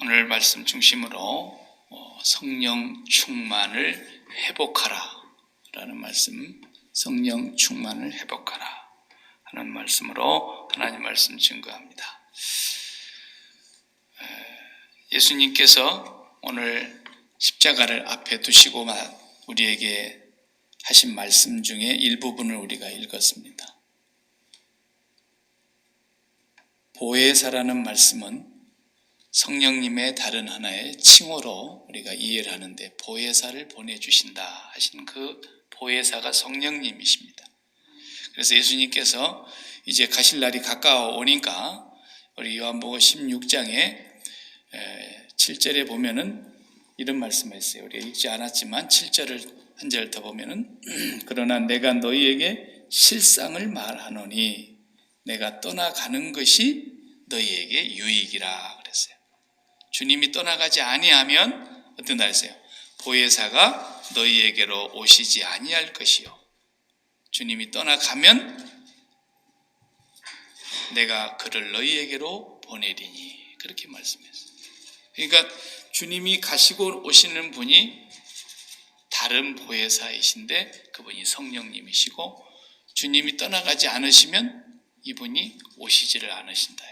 오늘 말씀 중심으로 성령 충만을 회복하라 라는 말씀, 성령 충만을 회복하라 하는 말씀으로 하나님 말씀 증거합니다. 예수님께서 오늘 십자가를 앞에 두시고 우리에게 하신 말씀 중에 일부분을 우리가 읽었습니다. 보혜사라는 말씀은 성령님의 다른 하나의 칭호로 우리가 이해를 하는데, 보혜사를 보내주신다 하신 그 보혜사가 성령님이십니다. 그래서 예수님께서 이제 가실 날이 가까워 오니까 우리 요한복음 16장에 7절에 보면은 이런 말씀이 있어요. 우리가 읽지 않았지만 7절을 한 절 더 보면은 그러나 내가 너희에게 실상을 말하노니 내가 떠나가는 것이 너희에게 유익이라 그랬어요. 주님이 떠나가지 아니하면 어떤 날이세요? 보혜사가 너희에게로 오시지 아니할 것이요, 주님이 떠나가면 내가 그를 너희에게로 보내리니, 그렇게 말씀했어요. 그러니까 주님이 가시고 오시는 분이 다른 보혜사이신데 그분이 성령님이시고, 주님이 떠나가지 않으시면 이분이 오시지를 않으신다.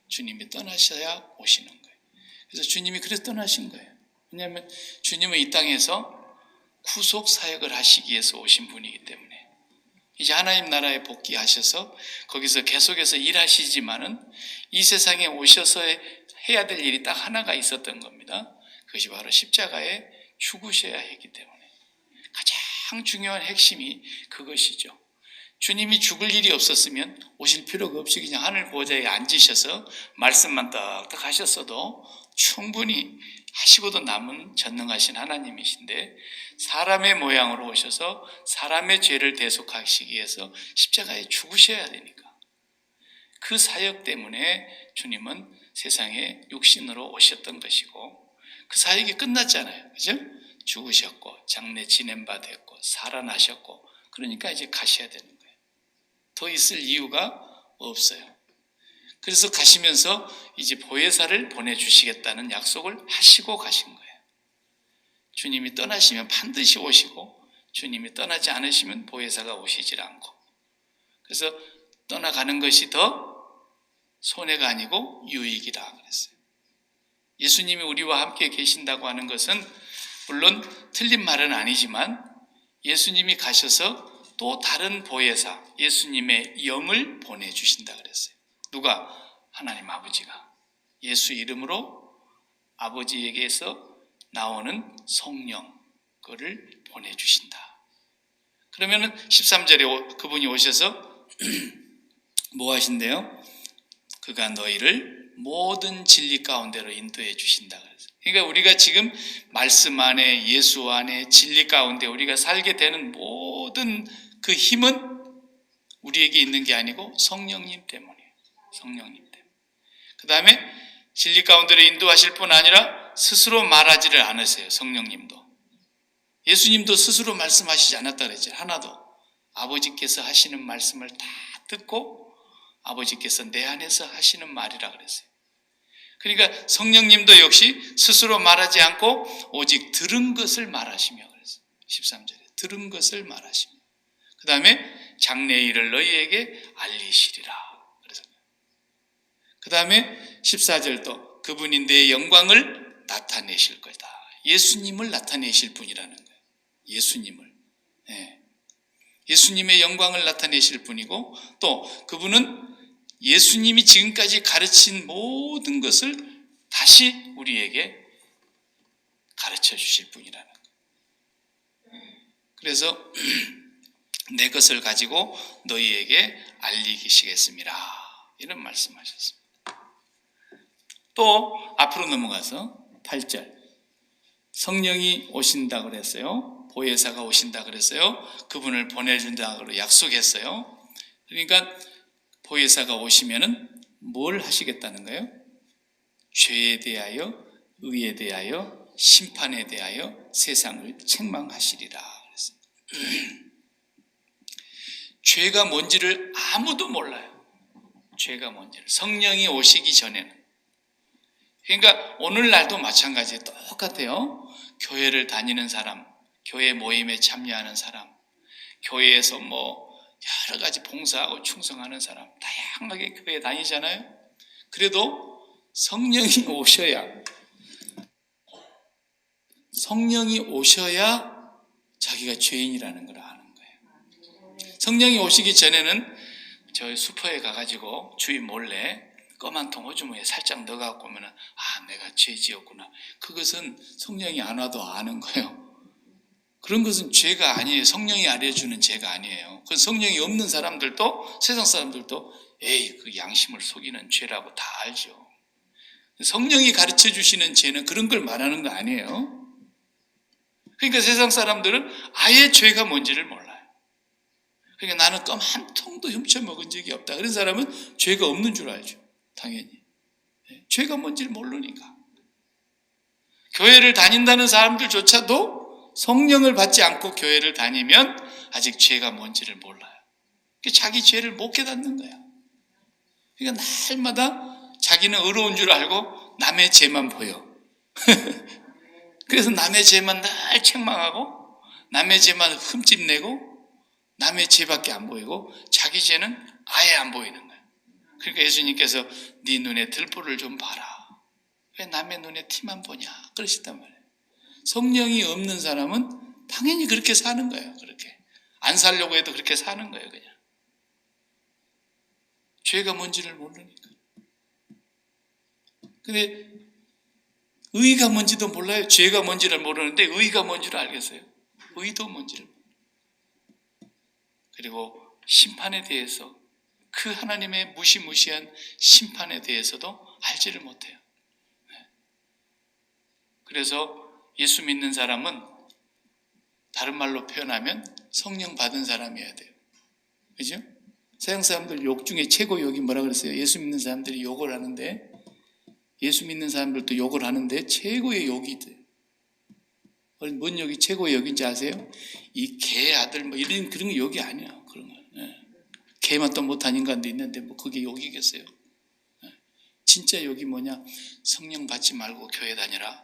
주님이 떠나셔야 오시는 거예요. 그래서 주님이 그래서 떠나신 거예요. 왜냐하면 주님은 이 땅에서 구속 사역을 하시기 위해서 오신 분이기 때문에 이제 하나님 나라에 복귀하셔서 거기서 계속해서 일하시지만은 이 세상에 오셔서 해야 될 일이 딱 하나가 있었던 겁니다. 그것이 바로 십자가에 죽으셔야 했기 때문에 가장 중요한 핵심이 그것이죠. 주님이 죽을 일이 없었으면 오실 필요가 없이 그냥 하늘 보좌에 앉으셔서 말씀만 딱딱 하셨어도 충분히 하시고도 남은 전능하신 하나님이신데, 사람의 모양으로 오셔서 사람의 죄를 대속하시기 위해서 십자가에 죽으셔야 되니까 그 사역 때문에 주님은 세상에 육신으로 오셨던 것이고, 그 사역이 끝났잖아요. 그죠? 죽으셨고 장래 지낸 바 됐고 살아나셨고, 그러니까 이제 가셔야 되는 거예요. 더 있을 이유가 없어요. 그래서 가시면서 이제 보혜사를 보내주시겠다는 약속을 하시고 가신 거예요. 주님이 떠나시면 반드시 오시고, 주님이 떠나지 않으시면 보혜사가 오시질 않고, 그래서 떠나가는 것이 더 손해가 아니고 유익이다 그랬어요. 예수님이 우리와 함께 계신다고 하는 것은 물론 틀린 말은 아니지만, 예수님이 가셔서 또 다른 보혜사, 예수님의 영을 보내주신다 그랬어요. 누가? 하나님 아버지가 예수 이름으로 아버지에게서 나오는 성령, 그를 보내주신다. 그러면은 13절에 그분이 오셔서 뭐 하신대요? 그가 너희를 모든 진리 가운데로 인도해 주신다 그랬어요. 그러니까 우리가 지금 말씀 안에, 예수 안에, 진리 가운데 우리가 살게 되는 모든 그 힘은 우리에게 있는 게 아니고 성령님 때문이에요. 성령님 때문에. 그 다음에 진리 가운데로 인도하실 뿐 아니라 스스로 말하지를 않으세요. 성령님도. 예수님도 스스로 말씀하시지 않았다 그랬죠. 하나도. 아버지께서 하시는 말씀을 다 듣고 아버지께서 내 안에서 하시는 말이라 그랬어요. 그러니까 성령님도 역시 스스로 말하지 않고 오직 들은 것을 말하시며 그랬어요. 13절에 들은 것을 말하시며, 그 다음에 장래의 일을 너희에게 알리시리라 그래서, 그 다음에 14절도 그분이 내 영광을 나타내실 거다. 예수님을 나타내실 분이라는 거예요. 예수님을. 예수님의 영광을 나타내실 분이고, 또 그분은 예수님이 지금까지 가르친 모든 것을 다시 우리에게 가르쳐 주실 분이라는 거예요. 그래서 내 것을 가지고 너희에게 알리시겠습니다, 이런 말씀하셨습니다. 또 앞으로 넘어가서 8절, 성령이 오신다 그랬어요. 보혜사가 오신다 그랬어요. 그분을 보내준다고 약속했어요. 그러니까 보혜사가 오시면은 뭘 하시겠다는 거예요? 죄에 대하여, 의에 대하여, 심판에 대하여 세상을 책망하시리라 그랬어요. 죄가 뭔지를 아무도 몰라요. 죄가 뭔지를. 성령이 오시기 전에는. 그러니까 오늘날도 마찬가지예요. 똑같아요. 교회를 다니는 사람, 교회 모임에 참여하는 사람, 교회에서 여러 가지 봉사하고 충성하는 사람, 다양하게 교회에 다니잖아요. 그래도 성령이 오셔야 자기가 죄인이라는 걸 아는 거예요. 성령이 오시기 전에는 저희 슈퍼에 가가지고 주인 몰래 껌 한 통 오줌에 살짝 넣어갖고 오면 내가 죄 지었구나. 그것은 성령이 안 와도 아는 거예요. 그런 것은 죄가 아니에요. 성령이 알려주는 죄가 아니에요. 그 성령이 없는 사람들도, 세상 사람들도 그 양심을 속이는 죄라고 다 알죠. 성령이 가르쳐 주시는 죄는 그런 걸 말하는 거 아니에요. 그러니까 세상 사람들은 아예 죄가 뭔지를 몰라요. 그러니까 나는 껌 한 통도 훔쳐 먹은 적이 없다. 그런 사람은 죄가 없는 줄 알죠. 당연히. 죄가 뭔지를 모르니까. 교회를 다닌다는 사람들조차도 성령을 받지 않고 교회를 다니면 아직 죄가 뭔지를 몰라요. 자기 죄를 못 깨닫는 거야. 그러니까 날마다 자기는 의로운 줄 알고 남의 죄만 보여. 그래서 남의 죄만 늘 책망하고 남의 죄만 흠집내고 남의 죄밖에 안 보이고 자기 죄는 아예 안 보이는 거야. 그러니까 예수님께서 네 눈에 들보를 좀 봐라. 왜 남의 눈에 티만 보냐 그러시단 말이에요. 성령이 없는 사람은 당연히 그렇게 사는 거예요. 그렇게 안 살려고 해도 그렇게 사는 거예요. 그냥 죄가 뭔지를 모르니까. 근데 의가 뭔지도 몰라요. 죄가 뭔지를 모르는데 의가 뭔지를 알겠어요. 의도 뭔지를. 그리고 심판에 대해서, 그 하나님의 무시무시한 심판에 대해서도 알지를 못해요. 그래서 예수 믿는 사람은 다른 말로 표현하면 성령 받은 사람이어야 돼요. 그죠? 세상 사람들 욕 중에 최고 욕이 뭐라 그랬어요? 예수 믿는 사람들이 욕을 하는데, 예수 믿는 사람들도 욕을 하는데 최고의 욕이 돼요. 뭔 욕이 최고의 욕인지 아세요? 이 개 아들 이런 그런 욕이 아니야. 그런 거. 개 맛도 못한 인간도 있는데 그게 욕이겠어요? 진짜 욕이 뭐냐? 성령 받지 말고 교회 다니라.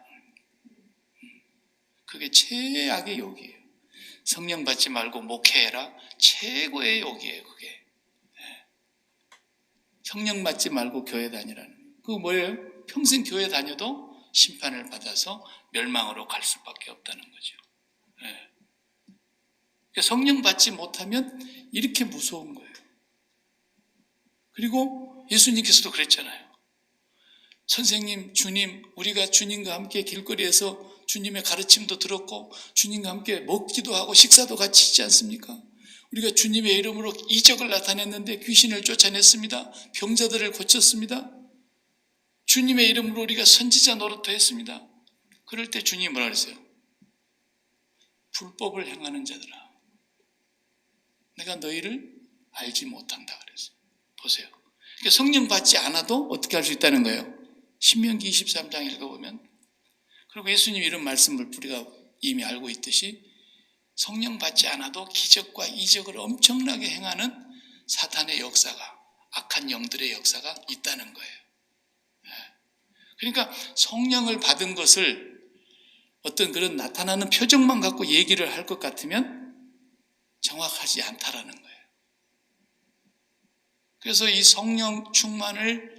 그게 최악의 욕이에요. 성령 받지 말고 목회해라. 최고의 욕이에요. 그게. 성령 받지 말고 교회 다니라는. 그거 뭐예요? 평생 교회 다녀도 심판을 받아서 멸망으로 갈 수밖에 없다는 거죠. 그러니까 성령 받지 못하면 이렇게 무서운 거예요. 그리고 예수님께서도 그랬잖아요. 선생님, 주님, 우리가 주님과 함께 길거리에서 주님의 가르침도 들었고 주님과 함께 먹기도 하고 식사도 같이 하지 않습니까? 우리가 주님의 이름으로 이적을 나타냈는데 귀신을 쫓아냈습니다. 병자들을 고쳤습니다. 주님의 이름으로 우리가 선지자 노릇도 했습니다. 그럴 때 주님이 뭐라 그랬어요? 불법을 행하는 자들아, 내가 너희를 알지 못한다 그랬어요. 보세요. 그러니까 성령 받지 않아도 어떻게 할 수 있다는 거예요? 신명기 23장 읽어보면. 그리고 예수님 이런 말씀을 우리가 이미 알고 있듯이 성령 받지 않아도 기적과 이적을 엄청나게 행하는 사탄의 역사가, 악한 영들의 역사가 있다는 거예요. 그러니까 성령을 받은 것을 어떤 그런 나타나는 표정만 갖고 얘기를 할 것 같으면 정확하지 않다라는 거예요. 그래서 이 성령 충만을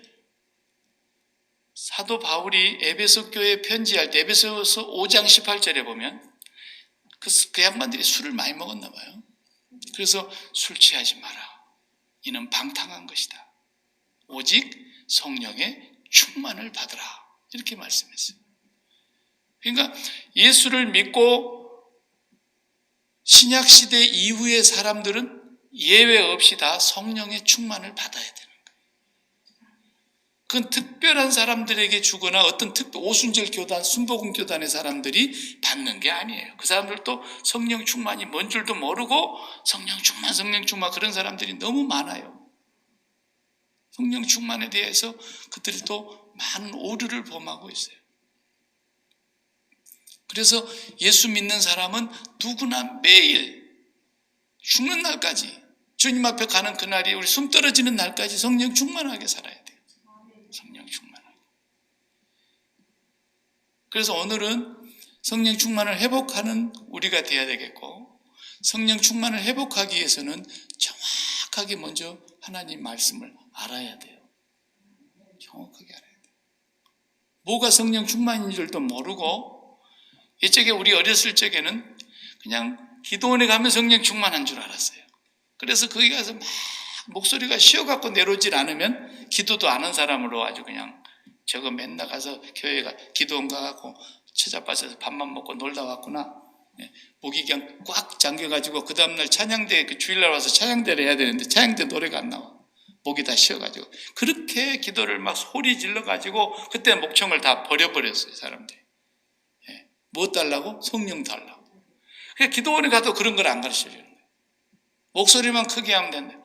사도 바울이 에베소 교회에 편지할 때 에베소서 5장 18절에 보면 그 양반들이 술을 많이 먹었나 봐요. 그래서 술 취하지 마라. 이는 방탕한 것이다. 오직 성령의 충만을 받으라. 이렇게 말씀했어요. 그러니까 예수를 믿고 신약시대 이후의 사람들은 예외 없이 다 성령의 충만을 받아야 되는 거예요. 그건 특별한 사람들에게 주거나 어떤 오순절 교단, 순복음 교단의 사람들이 받는 게 아니에요. 그 사람들도 성령 충만이 뭔 줄도 모르고 성령 충만 그런 사람들이 너무 많아요. 성령 충만에 대해서 그들이 또 많은 오류를 범하고 있어요. 그래서 예수 믿는 사람은 누구나 매일 죽는 날까지, 주님 앞에 가는 그날이 우리 숨 떨어지는 날까지 성령 충만하게 살아야 돼요. 성령 충만하게. 그래서 오늘은 성령 충만을 회복하는 우리가 돼야 되겠고, 성령 충만을 회복하기 위해서는 정확하게 먼저 하나님 말씀을 알아야 돼요. 정확하게 알아야 돼요. 뭐가 성령 충만인 줄도 모르고, 이쪽에 우리 어렸을 적에는 그냥 기도원에 가면 성령 충만한 줄 알았어요. 그래서 거기 가서 막 목소리가 쉬어갖고 내려오질 않으면 기도도 안 한 사람으로 아주 그냥 저거 맨날 가서 교회가 기도원 가갖고 처자빠져서 밥만 먹고 놀다 왔구나. 목이 그냥 꽉 잠겨가지고 그 다음날 찬양대, 그 주일날 와서 찬양대를 해야 되는데 찬양대 노래가 안 나와. 목이 다 쉬어가지고. 그렇게 기도를 막 소리 질러가지고 그때 목청을 다 버려버렸어요, 사람들이. 뭐 달라고? 성령 달라고. 그러니까 기도원에 가도 그런 걸 안 가르쳐주는 거예요. 목소리만 크게 하면 된다.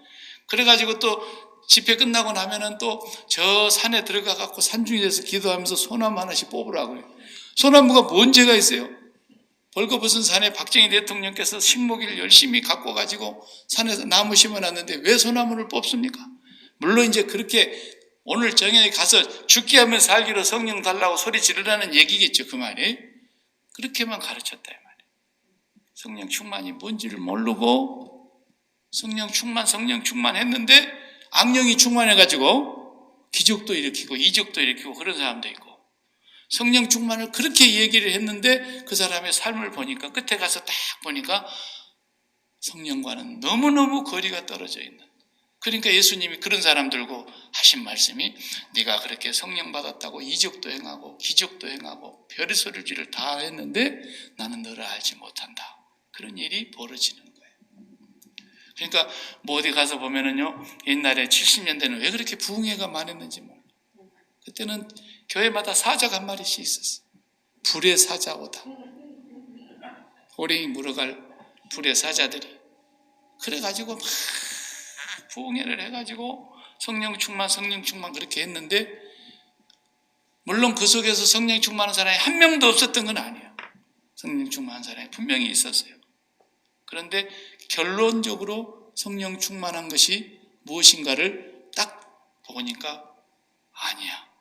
그래가지고 또 집회 끝나고 나면은 또 저 산에 들어가갖고 산중에서 기도하면서 소나무 하나씩 뽑으라고요. 소나무가 뭔 죄가 있어요? 벌거벗은 산에 박정희 대통령께서 식목일 열심히 갖고 가지고 산에서 나무 심어놨는데 왜 소나무를 뽑습니까? 물론 이제 그렇게 오늘 저녁에 가서 죽게 하면 살기로 성령 달라고 소리 지르라는 얘기겠죠, 그 말이. 그렇게만 가르쳤다 이 말이에요. 성령 충만이 뭔지를 모르고 성령 충만 했는데 악령이 충만해가지고 기적도 일으키고 이적도 일으키고 그런 사람도 있고, 성령 충만을 그렇게 얘기를 했는데 그 사람의 삶을 보니까 끝에 가서 딱 보니까 성령과는 너무너무 거리가 떨어져 있는. 그러니까 예수님이 그런 사람들고 하신 말씀이 네가 그렇게 성령 받았다고 이적도 행하고 기적도 행하고 별의 소리를 다 했는데 나는 너를 알지 못한다. 그런 일이 벌어지는 거예요. 그러니까 뭐 어디 가서 보면은요, 옛날에 70년대는 왜 그렇게 부흥회가 많았는지 몰라요. 그때는 교회마다 사자가 한 마리씩 있었어요. 불의 사자 오다. 호랭이 물어갈 불의 사자들이. 그래가지고 막 부흥회를 해가지고 성령 충만 그렇게 했는데, 물론 그 속에서 성령 충만한 사람이 한 명도 없었던 건 아니에요. 성령 충만한 사람이 분명히 있었어요. 그런데 결론적으로 성령 충만한 것이 무엇인가를 딱 보니까 아니야.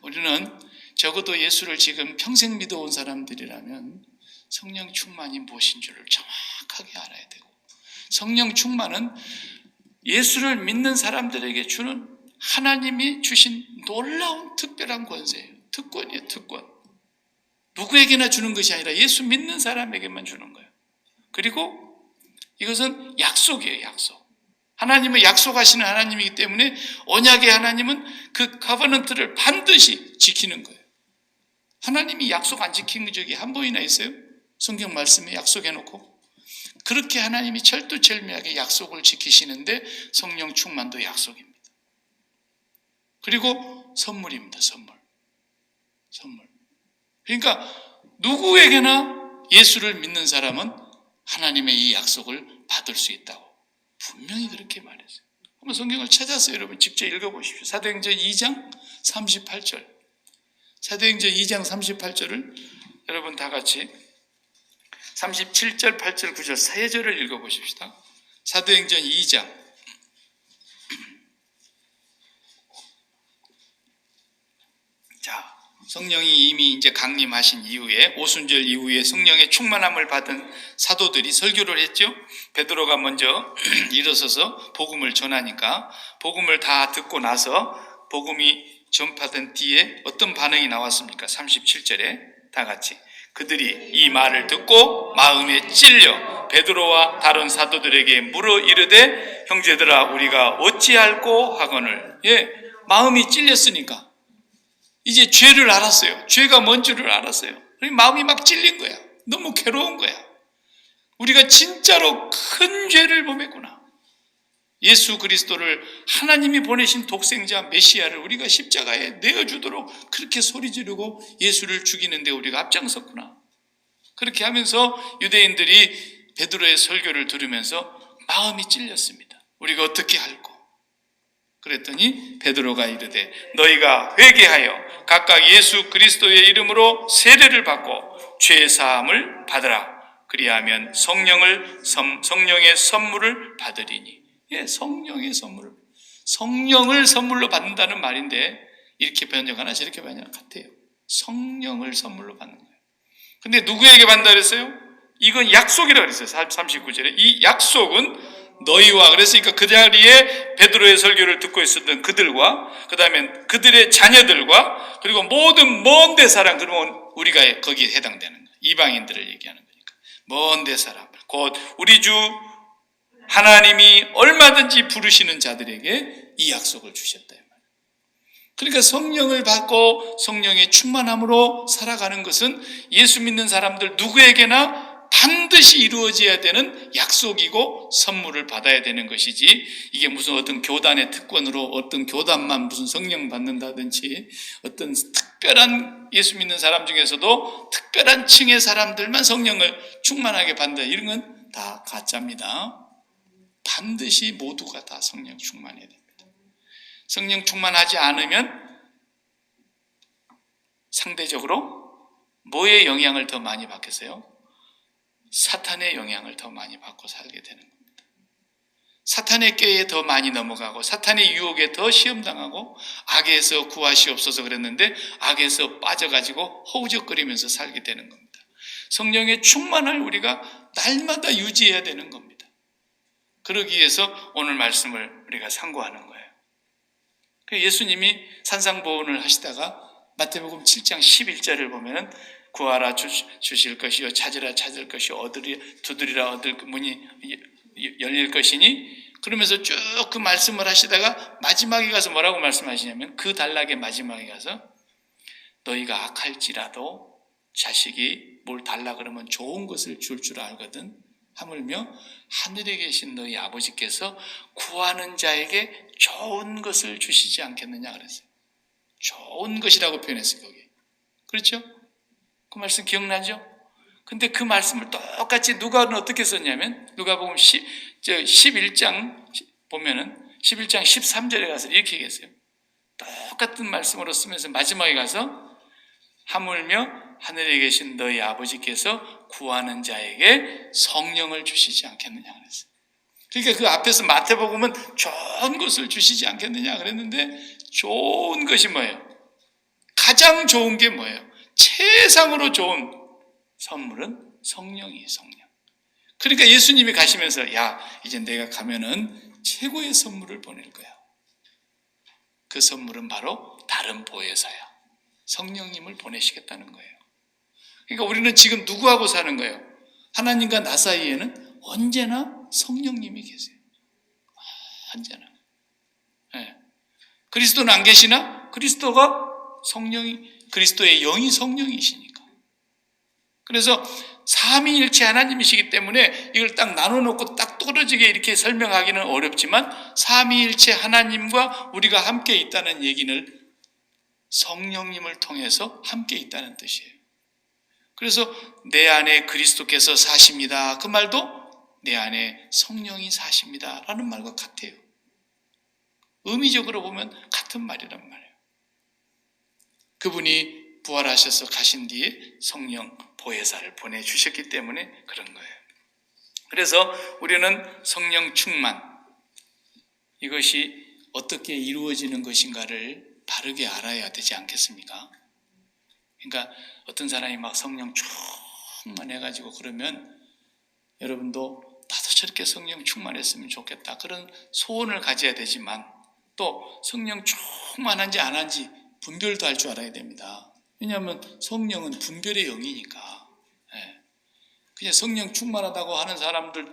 우리는 적어도 예수를 지금 평생 믿어온 사람들이라면 성령 충만이 무엇인 줄을 정확하게 알아야 되고, 성령 충만은 예수를 믿는 사람들에게 주는 하나님이 주신 놀라운 특별한 권세예요. 특권이에요, 특권. 누구에게나 주는 것이 아니라 예수 믿는 사람에게만 주는 거예요. 그리고 이것은 약속이에요, 약속. 하나님은 약속하시는 하나님이기 때문에 언약의 하나님은 그 커버넌트를 반드시 지키는 거예요. 하나님이 약속 안 지킨 적이 한 번이나 있어요? 성경 말씀에 약속해놓고. 그렇게 하나님이 철두철미하게 약속을 지키시는데 성령 충만도 약속입니다. 그리고 선물입니다, 선물. 그러니까 누구에게나 예수를 믿는 사람은 하나님의 이 약속을 받을 수 있다고 분명히 그렇게 말했어요. 한번 성경을 찾아서 여러분 직접 읽어보십시오. 사도행전 2장 38절. 사도행전 2장 38절을 여러분 다 같이 37절, 8절, 9절 세 절을 읽어보십시다. 사도행전 2장. 자, 성령이 이미 이제 강림하신 이후에, 오순절 이후에 성령의 충만함을 받은 사도들이 설교를 했죠. 베드로가 먼저 일어서서 복음을 전하니까 복음을 다 듣고 나서 복음이 전파된 뒤에 어떤 반응이 나왔습니까? 37절에 다 같이 그들이 이 말을 듣고 마음에 찔려 베드로와 다른 사도들에게 물어 이르되 형제들아 우리가 어찌할꼬 하거늘. 마음이 찔렸으니까 이제 죄를 알았어요. 죄가 뭔 줄을 알았어요. 마음이 막 찔린 거야. 너무 괴로운 거야. 우리가 진짜로 큰 죄를 범했구나. 예수 그리스도를 하나님이 보내신 독생자 메시아를 우리가 십자가에 내어주도록 그렇게 소리 지르고 예수를 죽이는데 우리가 앞장섰구나. 그렇게 하면서 유대인들이 베드로의 설교를 들으면서 마음이 찔렸습니다. 우리가 어떻게 할꼬? 그랬더니 베드로가 이르되 너희가 회개하여 각각 예수 그리스도의 이름으로 세례를 받고 죄 사함을 받으라. 그리하면 성령의 선물을 받으리니. 성령의 선물을, 성령을 선물로 받는다는 말인데 이렇게 번역하나 저렇게 번역하나 같아요. 성령을 선물로 받는 거예요. 근데 누구에게 받는다 그랬어요? 이건 약속이라고 그랬어요. 39절에. 이 약속은 너희와, 그랬으니까 그 자리에 베드로의 설교를 듣고 있었던 그들과, 그 다음에 그들의 자녀들과, 그리고 모든 먼데 사람, 그러면 우리가 거기에 해당되는 거예요. 이방인들을 얘기하는 거니까. 먼데 사람, 곧 우리 주 하나님이 얼마든지 부르시는 자들에게 이 약속을 주셨다. 그러니까 성령을 받고 성령의 충만함으로 살아가는 것은 예수 믿는 사람들 누구에게나 반드시 이루어져야 되는 약속이고 선물을 받아야 되는 것이지, 이게 무슨 어떤 교단의 특권으로 어떤 교단만 무슨 성령 받는다든지, 어떤 특별한 예수 믿는 사람 중에서도 특별한 층의 사람들만 성령을 충만하게 받는다, 이런 건 다 가짜입니다. 반드시 모두가 다 성령 충만해야 됩니다. 성령 충만하지 않으면 상대적으로 뭐의 영향을 더 많이 받겠어요? 사탄의 영향을 더 많이 받고 살게 되는 겁니다. 사탄의 꾀에 더 많이 넘어가고 사탄의 유혹에 더 시험당하고, 악에서 구하시옵소서 그랬는데 악에서 빠져가지고 허우적거리면서 살게 되는 겁니다. 성령의 충만을 우리가 날마다 유지해야 되는 겁니다. 그러기 위해서 오늘 말씀을 우리가 상고하는 거예요. 예수님이 산상보훈을 하시다가 마태복음 7장 11절을 보면은 구하라 주실 것이요, 찾으라 찾을 것이요, 두드리라 얻을 문이 열릴 것이니, 그러면서 쭉 그 말씀을 하시다가 마지막에 가서 뭐라고 말씀하시냐면, 그 단락의 마지막에 가서 너희가 악할지라도 자식이 뭘 달라 그러면 좋은 것을 줄 줄 알거든, 하물며 하늘에 계신 너희 아버지께서 구하는 자에게 좋은 것을 주시지 않겠느냐 그랬어요. 좋은 것이라고 표현했어요, 거기. 그렇죠? 그 말씀 기억나죠? 근데 그 말씀을 똑같이 누가는 어떻게 썼냐면, 누가복음 11장 보면은 11장 13절에 가서 이렇게 얘기했어요. 똑같은 말씀으로 쓰면서 마지막에 가서 하물며 하늘에 계신 너희 아버지께서 구하는 자에게 성령을 주시지 않겠느냐 그랬어요. 그러니까 그 앞에서 마태복음은 좋은 것을 주시지 않겠느냐 그랬는데, 좋은 것이 뭐예요? 가장 좋은 게 뭐예요? 최상으로 좋은 선물은 성령이에요, 성령. 그러니까 예수님이 가시면서, 야, 이제 내가 가면은 최고의 선물을 보낼 거야. 그 선물은 바로 다른 보혜사야. 성령님을 보내시겠다는 거예요. 그러니까 우리는 지금 누구하고 사는 거예요? 하나님과 나 사이에는 언제나 성령님이 계세요. 언제나. 네. 그리스도는 안 계시나? 그리스도가 그리스도의 영이 성령이시니까. 그래서 삼위일체 하나님이시기 때문에 이걸 딱 나눠놓고 딱 떨어지게 이렇게 설명하기는 어렵지만, 삼위일체 하나님과 우리가 함께 있다는 얘기는 성령님을 통해서 함께 있다는 뜻이에요. 그래서 내 안에 그리스도께서 사십니다, 그 말도 내 안에 성령이 사십니다 라는 말과 같아요. 의미적으로 보면 같은 말이란 말이에요. 그분이 부활하셔서 가신 뒤에 성령 보혜사를 보내주셨기 때문에 그런 거예요. 그래서 우리는 성령 충만, 이것이 어떻게 이루어지는 것인가를 바르게 알아야 되지 않겠습니까? 그러니까 어떤 사람이 막 성령 충만해가지고 그러면 여러분도 나도 저렇게 성령 충만했으면 좋겠다, 그런 소원을 가져야 되지만, 또 성령 충만한지 안 한지 분별도 할 줄 알아야 됩니다. 왜냐하면 성령은 분별의 영이니까. 그냥 성령 충만하다고 하는 사람들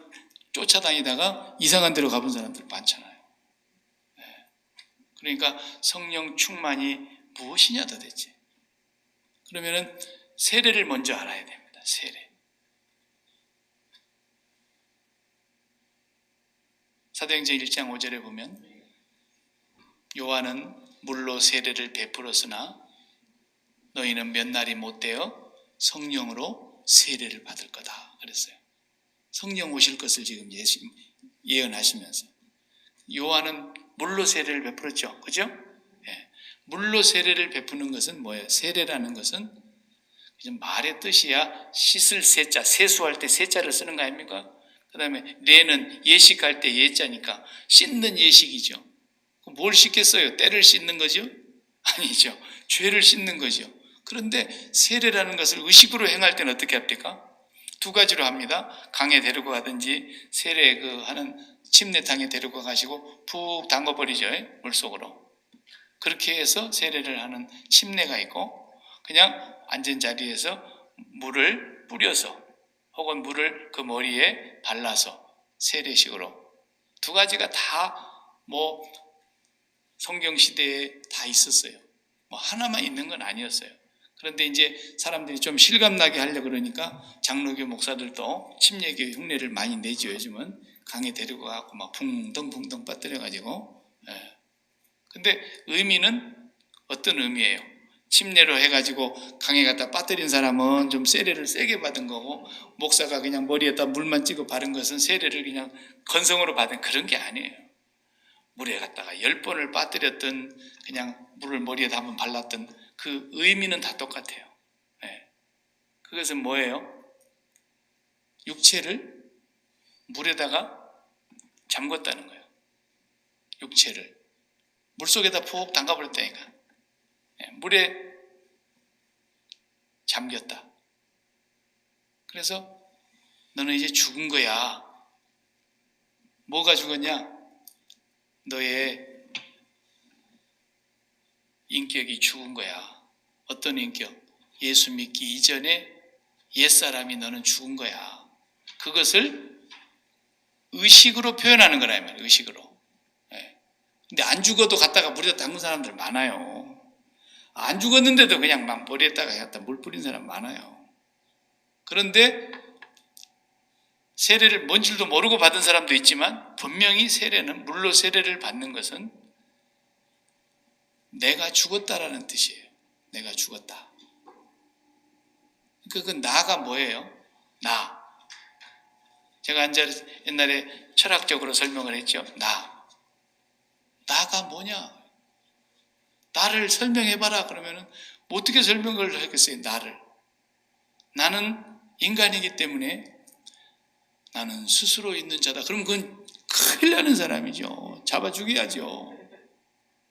쫓아다니다가 이상한 데로 가본 사람들 많잖아요. 그러니까 성령 충만이 무엇이냐 도대체. 그러면은 세례를 먼저 알아야 됩니다. 세례. 사도행전 1장 5절에 보면 요한은 물로 세례를 베풀었으나 너희는 몇 날이 못되어 성령으로 세례를 받을 거다 그랬어요. 성령 오실 것을 지금 예언하시면서, 요한은 물로 세례를 베풀었죠, 그죠? 예. 물로 세례를 베푸는 것은 뭐예요? 세례라는 것은 말의 뜻이야. 씻을 세자, 세수할 때 세자를 쓰는 거 아닙니까? 그 다음에 레는 예식할 때 예자니까 씻는 예식이죠. 뭘 씻겠어요? 때를 씻는 거죠. 아니죠. 죄를 씻는 거죠. 그런데 세례라는 것을 의식으로 행할 때는 어떻게 합니까? 두 가지로 합니다. 강에 데리고 가든지 세례 하는 침례탕에 데리고 가시고 푹 담궈버리죠. 물속으로. 그렇게 해서 세례를 하는 침례가 있고, 그냥 앉은 자리에서 물을 뿌려서 혹은 물을 그 머리에 발라서 세례식으로, 두 가지가 다 성경 시대에 다 있었어요. 하나만 있는 건 아니었어요. 그런데 이제 사람들이 좀 실감나게 하려고 그러니까 장로교 목사들도 침례교 흉내를 많이 내죠. 요즘은 강에 데리고 가고 막 붕덩붕덩 빠뜨려가지고. 근데 의미는 어떤 의미예요? 침례로 해가지고 강에 갖다 빠뜨린 사람은 좀 세례를 세게 받은 거고, 목사가 그냥 머리에다 물만 찍어 바른 것은 세례를 그냥 건성으로 받은 그런 게 아니에요. 물에 갖다가 10번을 빠뜨렸든 그냥 물을 머리에다 한번 발랐든 그 의미는 다 똑같아요. 그것은 뭐예요? 육체를 물에다가 잠궜다는 거예요. 육체를 물속에다 푹 담가버렸다니까. 물에 잠겼다. 그래서 너는 이제 죽은 거야. 뭐가 죽었냐? 너의 인격이 죽은 거야. 어떤 인격? 예수 믿기 이전에 옛사람이 너는 죽은 거야. 그것을 의식으로 표현하는 거라 이 말이에요. 의식으로. 근데 안 죽어도 갖다가 물에다 담근 사람들 많아요. 안 죽었는데도 그냥 막 머리에다가 갖다 물 뿌린 사람 많아요. 그런데 세례를 뭔 줄도 모르고 받은 사람도 있지만, 분명히 세례는, 물로 세례를 받는 것은 내가 죽었다라는 뜻이에요. 내가 죽었다. 그 나가 뭐예요? 나. 제가 옛날에 철학적으로 설명을 했죠. 나가 뭐냐? 나를 설명해봐라. 그러면은 어떻게 설명을 하겠어요? 나를. 나는 인간이기 때문에 나는 스스로 있는 자다. 그럼 그건 큰일 나는 사람이죠. 잡아 죽여야죠.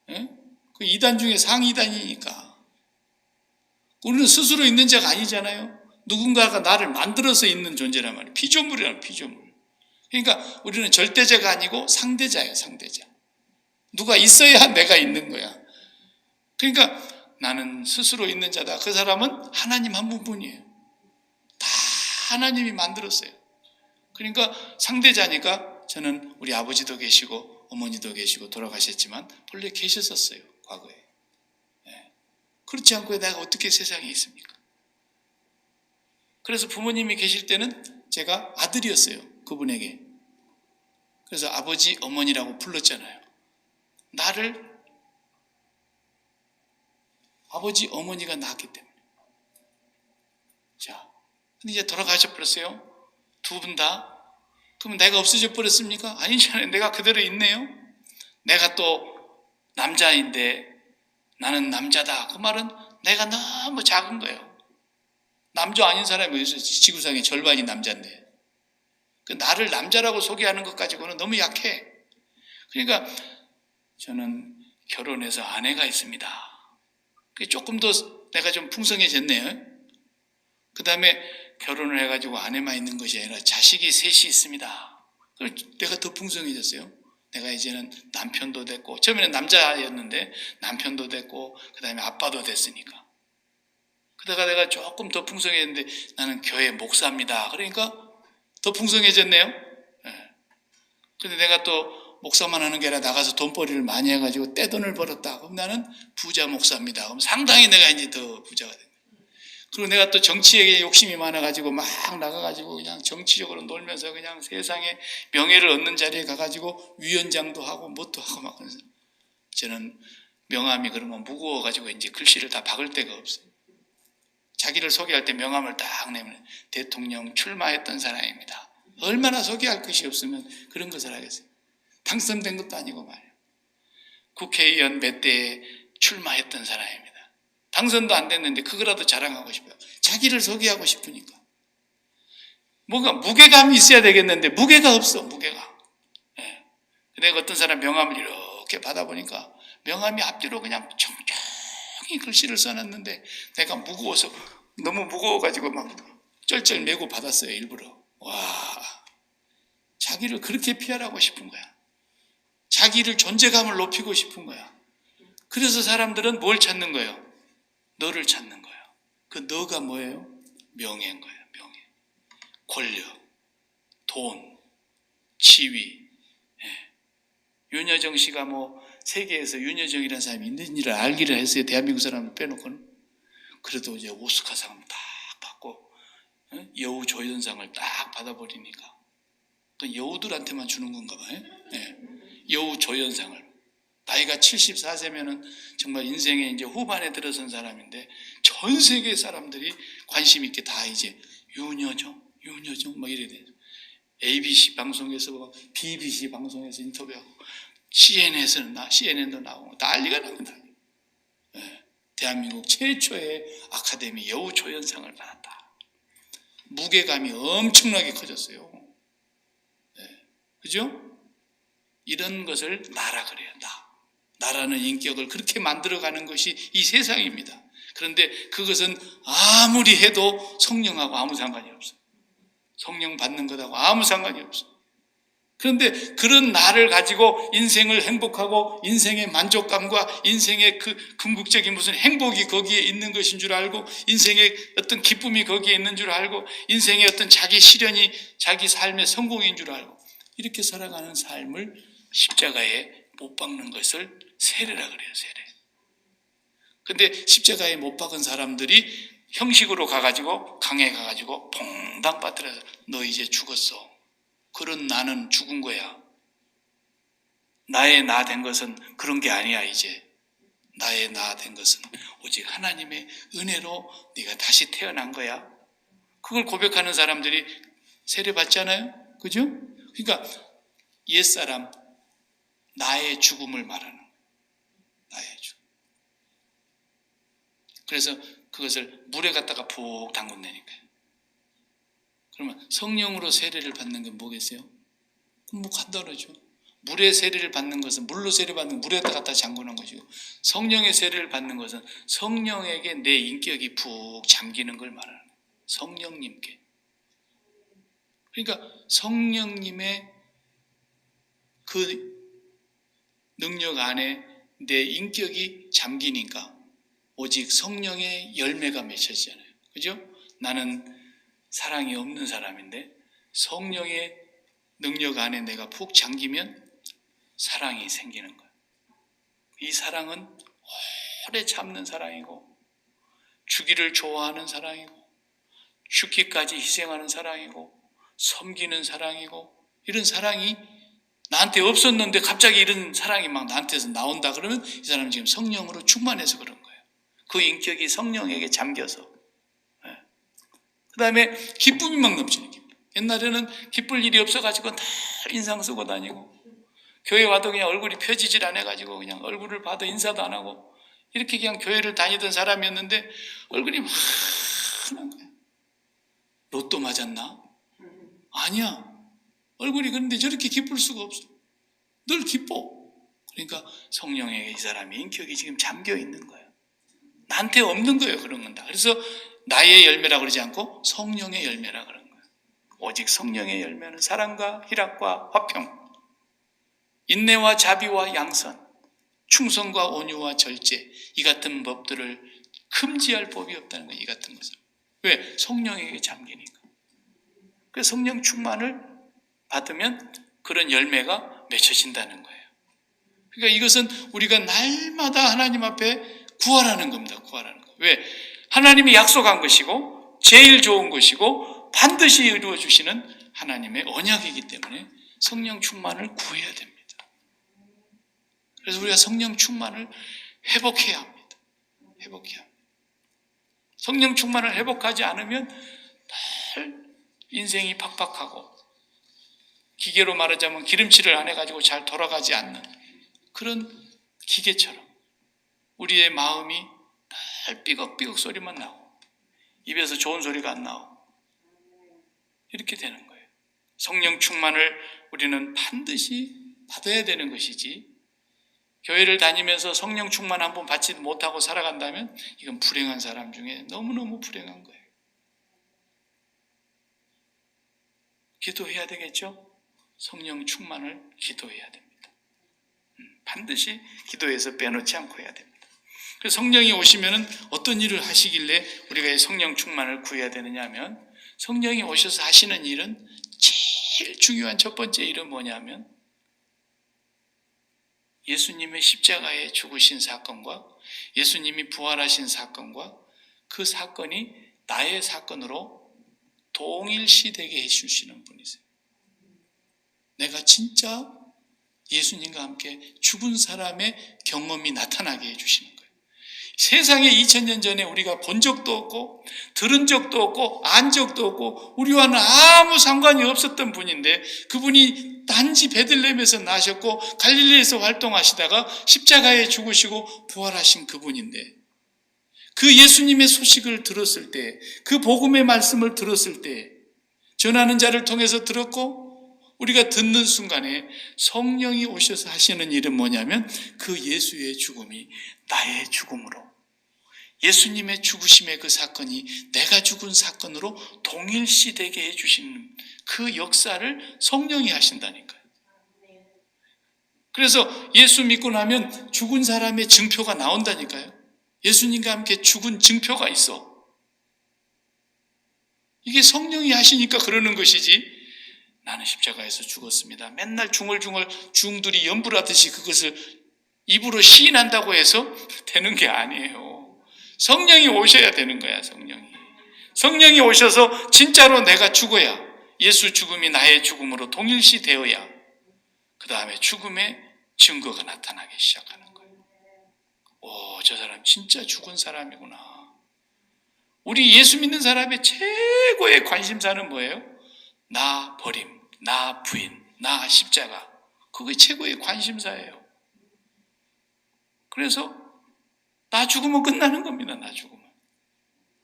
그 2단 중에 상위단이니까. 우리는 스스로 있는 자가 아니잖아요. 누군가가 나를 만들어서 있는 존재란 말이에요. 피조물이란 피조물. 그러니까 우리는 절대자가 아니고 상대자예요. 상대자. 누가 있어야 내가 있는 거야. 그러니까 나는 스스로 있는 자다. 그 사람은 하나님 한 분뿐이에요. 다 하나님이 만들었어요. 그러니까 상대자니까 저는 우리 아버지도 계시고 어머니도 계시고 돌아가셨지만 본래 계셨었어요. 과거에. 그렇지 않고 내가 어떻게 세상에 있습니까? 그래서 부모님이 계실 때는 제가 아들이었어요. 그분에게. 그래서 아버지, 어머니라고 불렀잖아요. 나를 아버지, 어머니가 낳았기 때문에. 자, 근데 이제 돌아가셔 버렸어요. 두 분 다. 그럼 내가 없어져 버렸습니까? 아니잖아요. 내가 그대로 있네요. 내가 또 남자인데 나는 남자다. 그 말은 내가 너무 작은 거예요. 남자 아닌 사람이 어디서 지구상의 절반이 남자인데. 그 나를 남자라고 소개하는 것 가지고는 너무 약해. 그러니까 저는 결혼해서 아내가 있습니다. 조금 더 내가 좀 풍성해졌네요. 그 다음에 결혼을 해가지고 아내만 있는 것이 아니라 자식이 셋이 있습니다. 내가 더 풍성해졌어요. 내가 이제는 남편도 됐고, 처음에는 남자였는데 남편도 됐고, 그 다음에 아빠도 됐으니까. 그러다가 내가 조금 더 풍성해졌는데 나는 교회 목사입니다. 그러니까 더 풍성해졌네요. 근데 내가 또 목사만 하는 게 아니라 나가서 돈벌이를 많이 해가지고 떼돈을 벌었다. 그럼 나는 부자 목사입니다. 그럼 상당히 내가 이제 더 부자가 됩니다. 그리고 내가 또 정치에 욕심이 많아가지고 막 나가가지고 그냥 정치적으로 놀면서 그냥 세상에 명예를 얻는 자리에 가가지고 위원장도 하고 뭣도 하고 막 그래서 저는 명함이 그러면 무거워가지고 이제 글씨를 다 박을 데가 없어요. 자기를 소개할 때 명함을 딱 내면 대통령 출마했던 사람입니다. 얼마나 소개할 것이 없으면 그런 것을 하겠어요. 당선된 것도 아니고 말이에요. 국회의원 몇 대에 출마했던 사람입니다. 당선도 안 됐는데 그거라도 자랑하고 싶어요. 자기를 소개하고 싶으니까. 뭔가 무게감이 있어야 되겠는데 무게가 없어. 무게가. 내가 어떤 사람 명함을 이렇게 받아보니까 명함이 앞뒤로 그냥 분명히 글씨를 써놨는데 내가 무거워서 너무 무거워가지고 막 쩔쩔 메고 받았어요. 일부러. 와, 자기를 그렇게 피하라고 싶은 거야. 자기를 존재감을 높이고 싶은 거야. 그래서 사람들은 뭘 찾는 거예요? 너를 찾는 거예요. 그 너가 뭐예요? 명예인 거예요. 명예. 권력, 돈, 지위. 예. 윤여정 씨가 뭐 세계에서 윤여정이라는 사람이 있는지를 알기를 했어요. 대한민국 사람을 빼놓고는. 그래도 이제 오스카상을 딱 받고 여우 조연상을 딱 받아버리니까 그 여우들한테만 주는 건가 봐요. 예. 여우 조연상을. 나이가 74세면은 정말 인생의 이제 후반에 들어선 사람인데 전 세계 사람들이 관심 있게 다 이제 윤여정 막 이래 돼요. ABC 방송에서 BBC 방송에서 인터뷰하고 CNN도 나오고 난리가 납니다. 네. 대한민국 최초의 아카데미 여우 조연상을 받았다. 무게감이 엄청나게 커졌어요. 네. 그죠? 이런 것을 나라 그래요. 나라는 인격을 그렇게 만들어가는 것이 이 세상입니다. 그런데 그것은 아무리 해도 성령하고 아무 상관이 없어요. 성령 받는 것하고 아무 상관이 없어요. 그런데 그런 나를 가지고 인생을 행복하고 인생의 만족감과 인생의 그 궁극적인 무슨 행복이 거기에 있는 것인 줄 알고 인생의 어떤 기쁨이 거기에 있는 줄 알고 인생의 어떤 자기 실현이 자기 삶의 성공인 줄 알고 이렇게 살아가는 삶을 십자가에 못 박는 것을 세례라 그래요. 세례. 근데 십자가에 못 박은 사람들이 형식으로 가가지고 강에 가가지고 퐁당 빠뜨려서 너 이제 죽었어. 그런 나는 죽은 거야. 나의 나 된 것은 그런 게 아니야. 이제 나의 나 된 것은 오직 하나님의 은혜로 네가 다시 태어난 거야. 그걸 고백하는 사람들이 세례 받잖아요. 그죠? 그러니까 옛사람 나의 죽음을 말하는 거예요. 나의 죽음. 그래서 그것을 물에 갖다가 푹 담근다니까요. 그러면 성령으로 세례를 받는 건 뭐겠어요? 그럼 뭐 간단하죠. 물에 세례를 받는 것은 물로 세례 받는 물에다 갖다 잠그는 것이고 성령의 세례를 받는 것은 성령에게 내 인격이 푹 잠기는 걸 말하는 거예요. 성령님께. 그러니까 성령님의 그 능력 안에 내 인격이 잠기니까 오직 성령의 열매가 맺혀지잖아요. 그죠? 나는 사랑이 없는 사람인데 성령의 능력 안에 내가 푹 잠기면 사랑이 생기는 거예요. 이 사랑은 오래 참는 사랑이고 주기를 좋아하는 사랑이고 죽기까지 희생하는 사랑이고 섬기는 사랑이고 이런 사랑이 나한테 없었는데 갑자기 이런 사랑이 막 나한테서 나온다 그러면 이 사람은 지금 성령으로 충만해서 그런 거예요. 그 인격이 성령에게 잠겨서. 그 다음에 기쁨이 막 넘치는 기쁨. 옛날에는 기쁠 일이 없어가지고 다 인상 쓰고 다니고 교회 와도 그냥 얼굴이 펴지질 않아가지고 그냥 얼굴을 봐도 인사도 안 하고 이렇게 그냥 교회를 다니던 사람이었는데 얼굴이 막 환한 거야. 로또 맞았나? 아니야. 얼굴이 그런데 저렇게 기쁠 수가 없어. 늘 기뻐. 그러니까 성령에게 이 사람의 인격이 지금 잠겨 있는 거예요. 나한테 없는 거예요. 그런 건 다. 그래서 나의 열매라 그러지 않고 성령의 열매라 그런 거예요. 오직 성령의 열매는 사랑과 희락과 화평, 인내와 자비와 양선, 충성과 온유와 절제, 이 같은 법들을 금지할 법이 없다는 거예요. 이 같은 것을. 왜? 성령에게 잠기니까. 그래서 성령 충만을 받으면 그런 열매가 맺혀진다는 거예요. 그러니까 이것은 우리가 날마다 하나님 앞에 구하라는 겁니다. 구하라는 거. 왜? 하나님이 약속한 것이고 제일 좋은 것이고 반드시 이루어 주시는 하나님의 언약이기 때문에 성령 충만을 구해야 됩니다. 그래서 우리가 성령 충만을 회복해야 합니다. 회복해야 합니다. 성령 충만을 회복하지 않으면 늘 인생이 팍팍하고 기계로 말하자면 기름칠을 안 해가지고 잘 돌아가지 않는 그런 기계처럼 우리의 마음이 늘 삐걱삐걱 소리만 나고 입에서 좋은 소리가 안 나오고 이렇게 되는 거예요. 성령 충만을 우리는 반드시 받아야 되는 것이지 교회를 다니면서 성령 충만 한번 받지 못하고 살아간다면 이건 불행한 사람 중에 너무너무 불행한 거예요. 기도해야 되겠죠? 성령 충만을 기도해야 됩니다. 반드시 기도해서 빼놓지 않고 해야 됩니다. 그래서 성령이 오시면은 어떤 일을 하시길래 우리가 이 성령 충만을 구해야 되느냐 하면, 성령이 오셔서 하시는 일은 제일 중요한 첫 번째 일은 뭐냐면, 예수님의 십자가에 죽으신 사건과 예수님이 부활하신 사건과 그 사건이 나의 사건으로 동일시되게 해주시는 분이세요. 내가 진짜 예수님과 함께 죽은 사람의 경험이 나타나게 해주시는 거예요. 세상에 2000년 전에 우리가 본 적도 없고 들은 적도 없고 안 적도 없고 우리와는 아무 상관이 없었던 분인데, 그분이 단지 베들레헴에서 나셨고 갈릴리에서 활동하시다가 십자가에 죽으시고 부활하신 그분인데, 그 예수님의 소식을 들었을 때, 그 복음의 말씀을 들었을 때, 전하는 자를 통해서 들었고 우리가 듣는 순간에 성령이 오셔서 하시는 일은 뭐냐면, 그 예수의 죽음이 나의 죽음으로, 예수님의 죽으심의 그 사건이 내가 죽은 사건으로 동일시되게 해주시는 그 역사를 성령이 하신다니까요. 그래서 예수 믿고 나면 죽은 사람의 증표가 나온다니까요. 예수님과 함께 죽은 증표가 있어. 이게 성령이 하시니까 그러는 것이지, 나는 십자가에서 죽었습니다, 맨날 중얼중얼 중들이 연불하듯이 그것을 입으로 시인한다고 해서 되는 게 아니에요. 성령이 오셔야 되는 거야. 성령이 오셔서 진짜로 내가 죽어야, 예수 죽음이 나의 죽음으로 동일시 되어야 그 다음에 죽음의 증거가 나타나기 시작하는 거예요. 오, 저 사람 진짜 죽은 사람이구나. 우리 예수 믿는 사람의 최고의 관심사는 뭐예요? 나 버림, 나 부인, 나 십자가. 그게 최고의 관심사예요. 그래서 나 죽으면 끝나는 겁니다.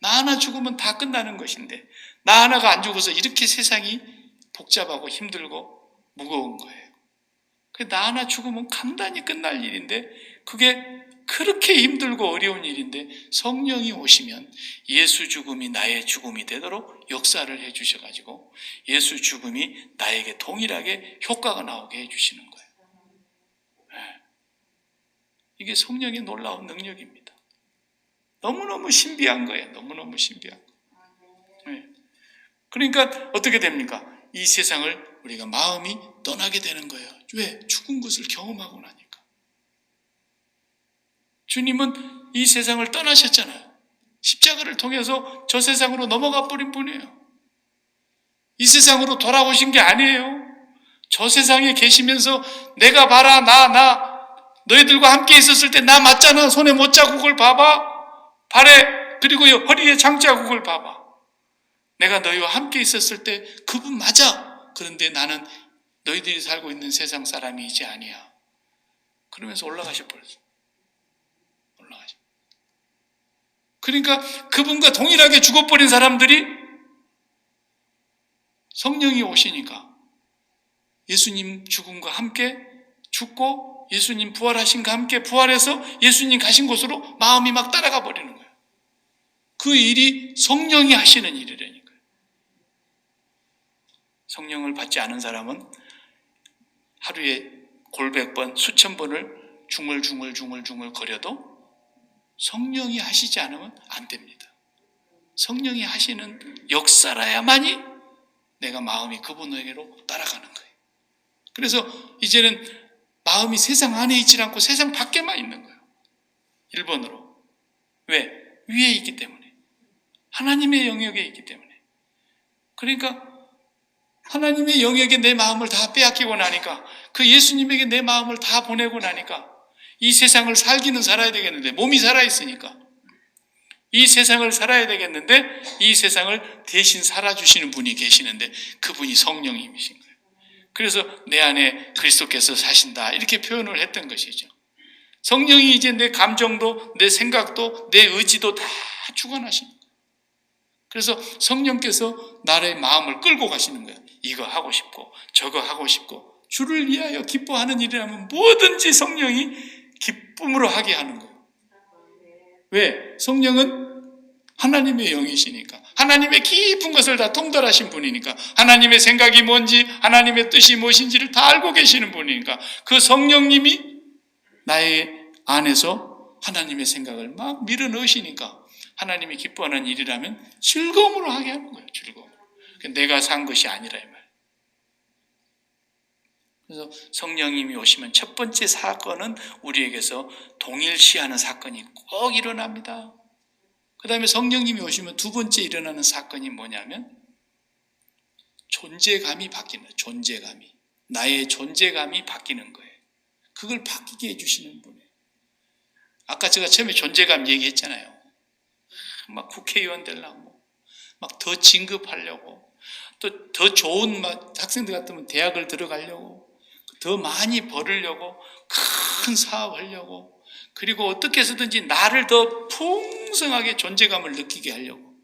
나 하나 죽으면 다 끝나는 것인데, 나 하나가 안 죽어서 이렇게 세상이 복잡하고 힘들고 무거운 거예요. 나 하나 죽으면 간단히 끝날 일인데, 그게 그렇게 힘들고 어려운 일인데, 성령이 오시면 예수 죽음이 나의 죽음이 되도록 역사를 해주셔가지고 예수 죽음이 나에게 동일하게 효과가 나오게 해주시는 거예요. 이게 성령의 놀라운 능력입니다. 너무너무 신비한 거예요. 너무너무 신비한 거예요. 그러니까 어떻게 됩니까? 이 세상을 우리가 마음이 떠나게 되는 거예요. 왜? 죽은 것을 경험하고 나니까. 주님은 이 세상을 떠나셨잖아요. 십자가를 통해서 저 세상으로 넘어가 버린 분이에요. 이 세상으로 돌아오신 게 아니에요. 저 세상에 계시면서 내가 봐라, 나 너희들과 함께 있었을 때 나 맞잖아. 손에 못자국을 봐봐. 발에, 그리고 허리에 장자국을 봐봐. 내가 너희와 함께 있었을 때 그분 맞아. 그런데 나는 너희들이 살고 있는 세상 사람이 이제 아니야. 그러면서 올라가셔 버렸어. 그러니까 그분과 동일하게 죽어버린 사람들이 성령이 오시니까 예수님 죽음과 함께 죽고 예수님 부활하신과 함께 부활해서 예수님 가신 곳으로 마음이 막 따라가 버리는 거예요. 그 일이 성령이 하시는 일이라니까요. 성령을 받지 않은 사람은 하루에 골백 번, 수천 번을 중얼중얼 거려도 성령이 하시지 않으면 안 됩니다. 성령이 하시는 역사라야만이 내가 마음이 그분에게로 따라가는 거예요. 그래서 이제는 마음이 세상 안에 있지 않고 세상 밖에만 있는 거예요. 1번으로. 왜? 위에 있기 때문에. 하나님의 영역에 있기 때문에. 그러니까 하나님의 영역에 내 마음을 다 빼앗기고 나니까, 그 예수님에게 내 마음을 다 보내고 나니까 이 세상을 살기는 살아야 되겠는데, 몸이 살아있으니까 이 세상을 살아야 되겠는데, 이 세상을 대신 살아주시는 분이 계시는데 그분이 성령님이신 거예요. 그래서 내 안에 그리스도께서 사신다, 이렇게 표현을 했던 것이죠. 성령이 이제 내 감정도, 내 생각도, 내 의지도 다 주관하시는 거예요. 그래서 성령께서 나의 마음을 끌고 가시는 거예요. 이거 하고 싶고 저거 하고 싶고, 주를 위하여 기뻐하는 일이라면 뭐든지 성령이 기쁨으로 하게 하는 거예요. 왜? 성령은 하나님의 영이시니까, 하나님의 깊은 것을 다 통달하신 분이니까, 하나님의 생각이 뭔지, 하나님의 뜻이 무엇인지를 다 알고 계시는 분이니까, 그 성령님이 나의 안에서 하나님의 생각을 막 밀어넣으시니까 하나님이 기뻐하는 일이라면 즐거움으로 하게 하는 거예요. 즐거움. 내가 산 것이 아니라 이 말. 그래서 성령님이 오시면 첫 번째 사건은 우리에게서 동일시하는 사건이 꼭 일어납니다. 그 다음에 성령님이 오시면 두 번째 일어나는 사건이 뭐냐면 존재감이 바뀌는 거예요. 존재감이. 나의 존재감이 바뀌는 거예요. 그걸 바뀌게 해주시는 분이에요. 아까 제가 처음에 존재감 얘기했잖아요. 막 국회의원 되려고, 막 더 진급하려고, 또 더 좋은 학생들 같으면 대학을 들어가려고, 더 많이 벌으려고, 큰 사업하려고, 그리고 어떻게 해서든지 나를 더 풍성하게 존재감을 느끼게 하려고,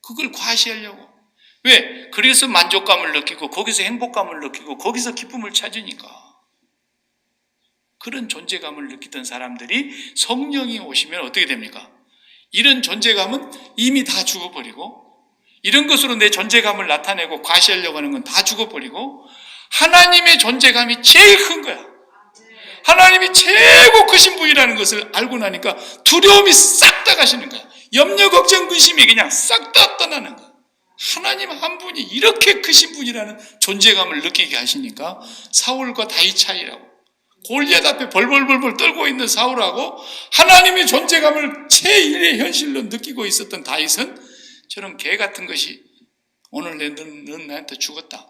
그걸 과시하려고. 왜? 그래서 만족감을 느끼고 거기서 행복감을 느끼고 거기서 기쁨을 찾으니까. 그런 존재감을 느끼던 사람들이 성령이 오시면 어떻게 됩니까? 이런 존재감은 이미 다 죽어버리고, 이런 것으로 내 존재감을 나타내고 과시하려고 하는 건 다 죽어버리고, 하나님의 존재감이 제일 큰 거야. 하나님이 최고 크신 분이라는 것을 알고 나니까 두려움이 싹 다 가시는 거야. 염려, 걱정, 근심이 그냥 싹 다 떠나는 거야. 하나님 한 분이 이렇게 크신 분이라는 존재감을 느끼게 하시니까 사울과 다윗 차이라고, 골리앗 앞에 벌벌벌벌 떨고 있는 사울하고 하나님의 존재감을 제1의 현실로 느끼고 있었던 다윗은 저런 개 같은 것이 오늘 넌 나한테 죽었다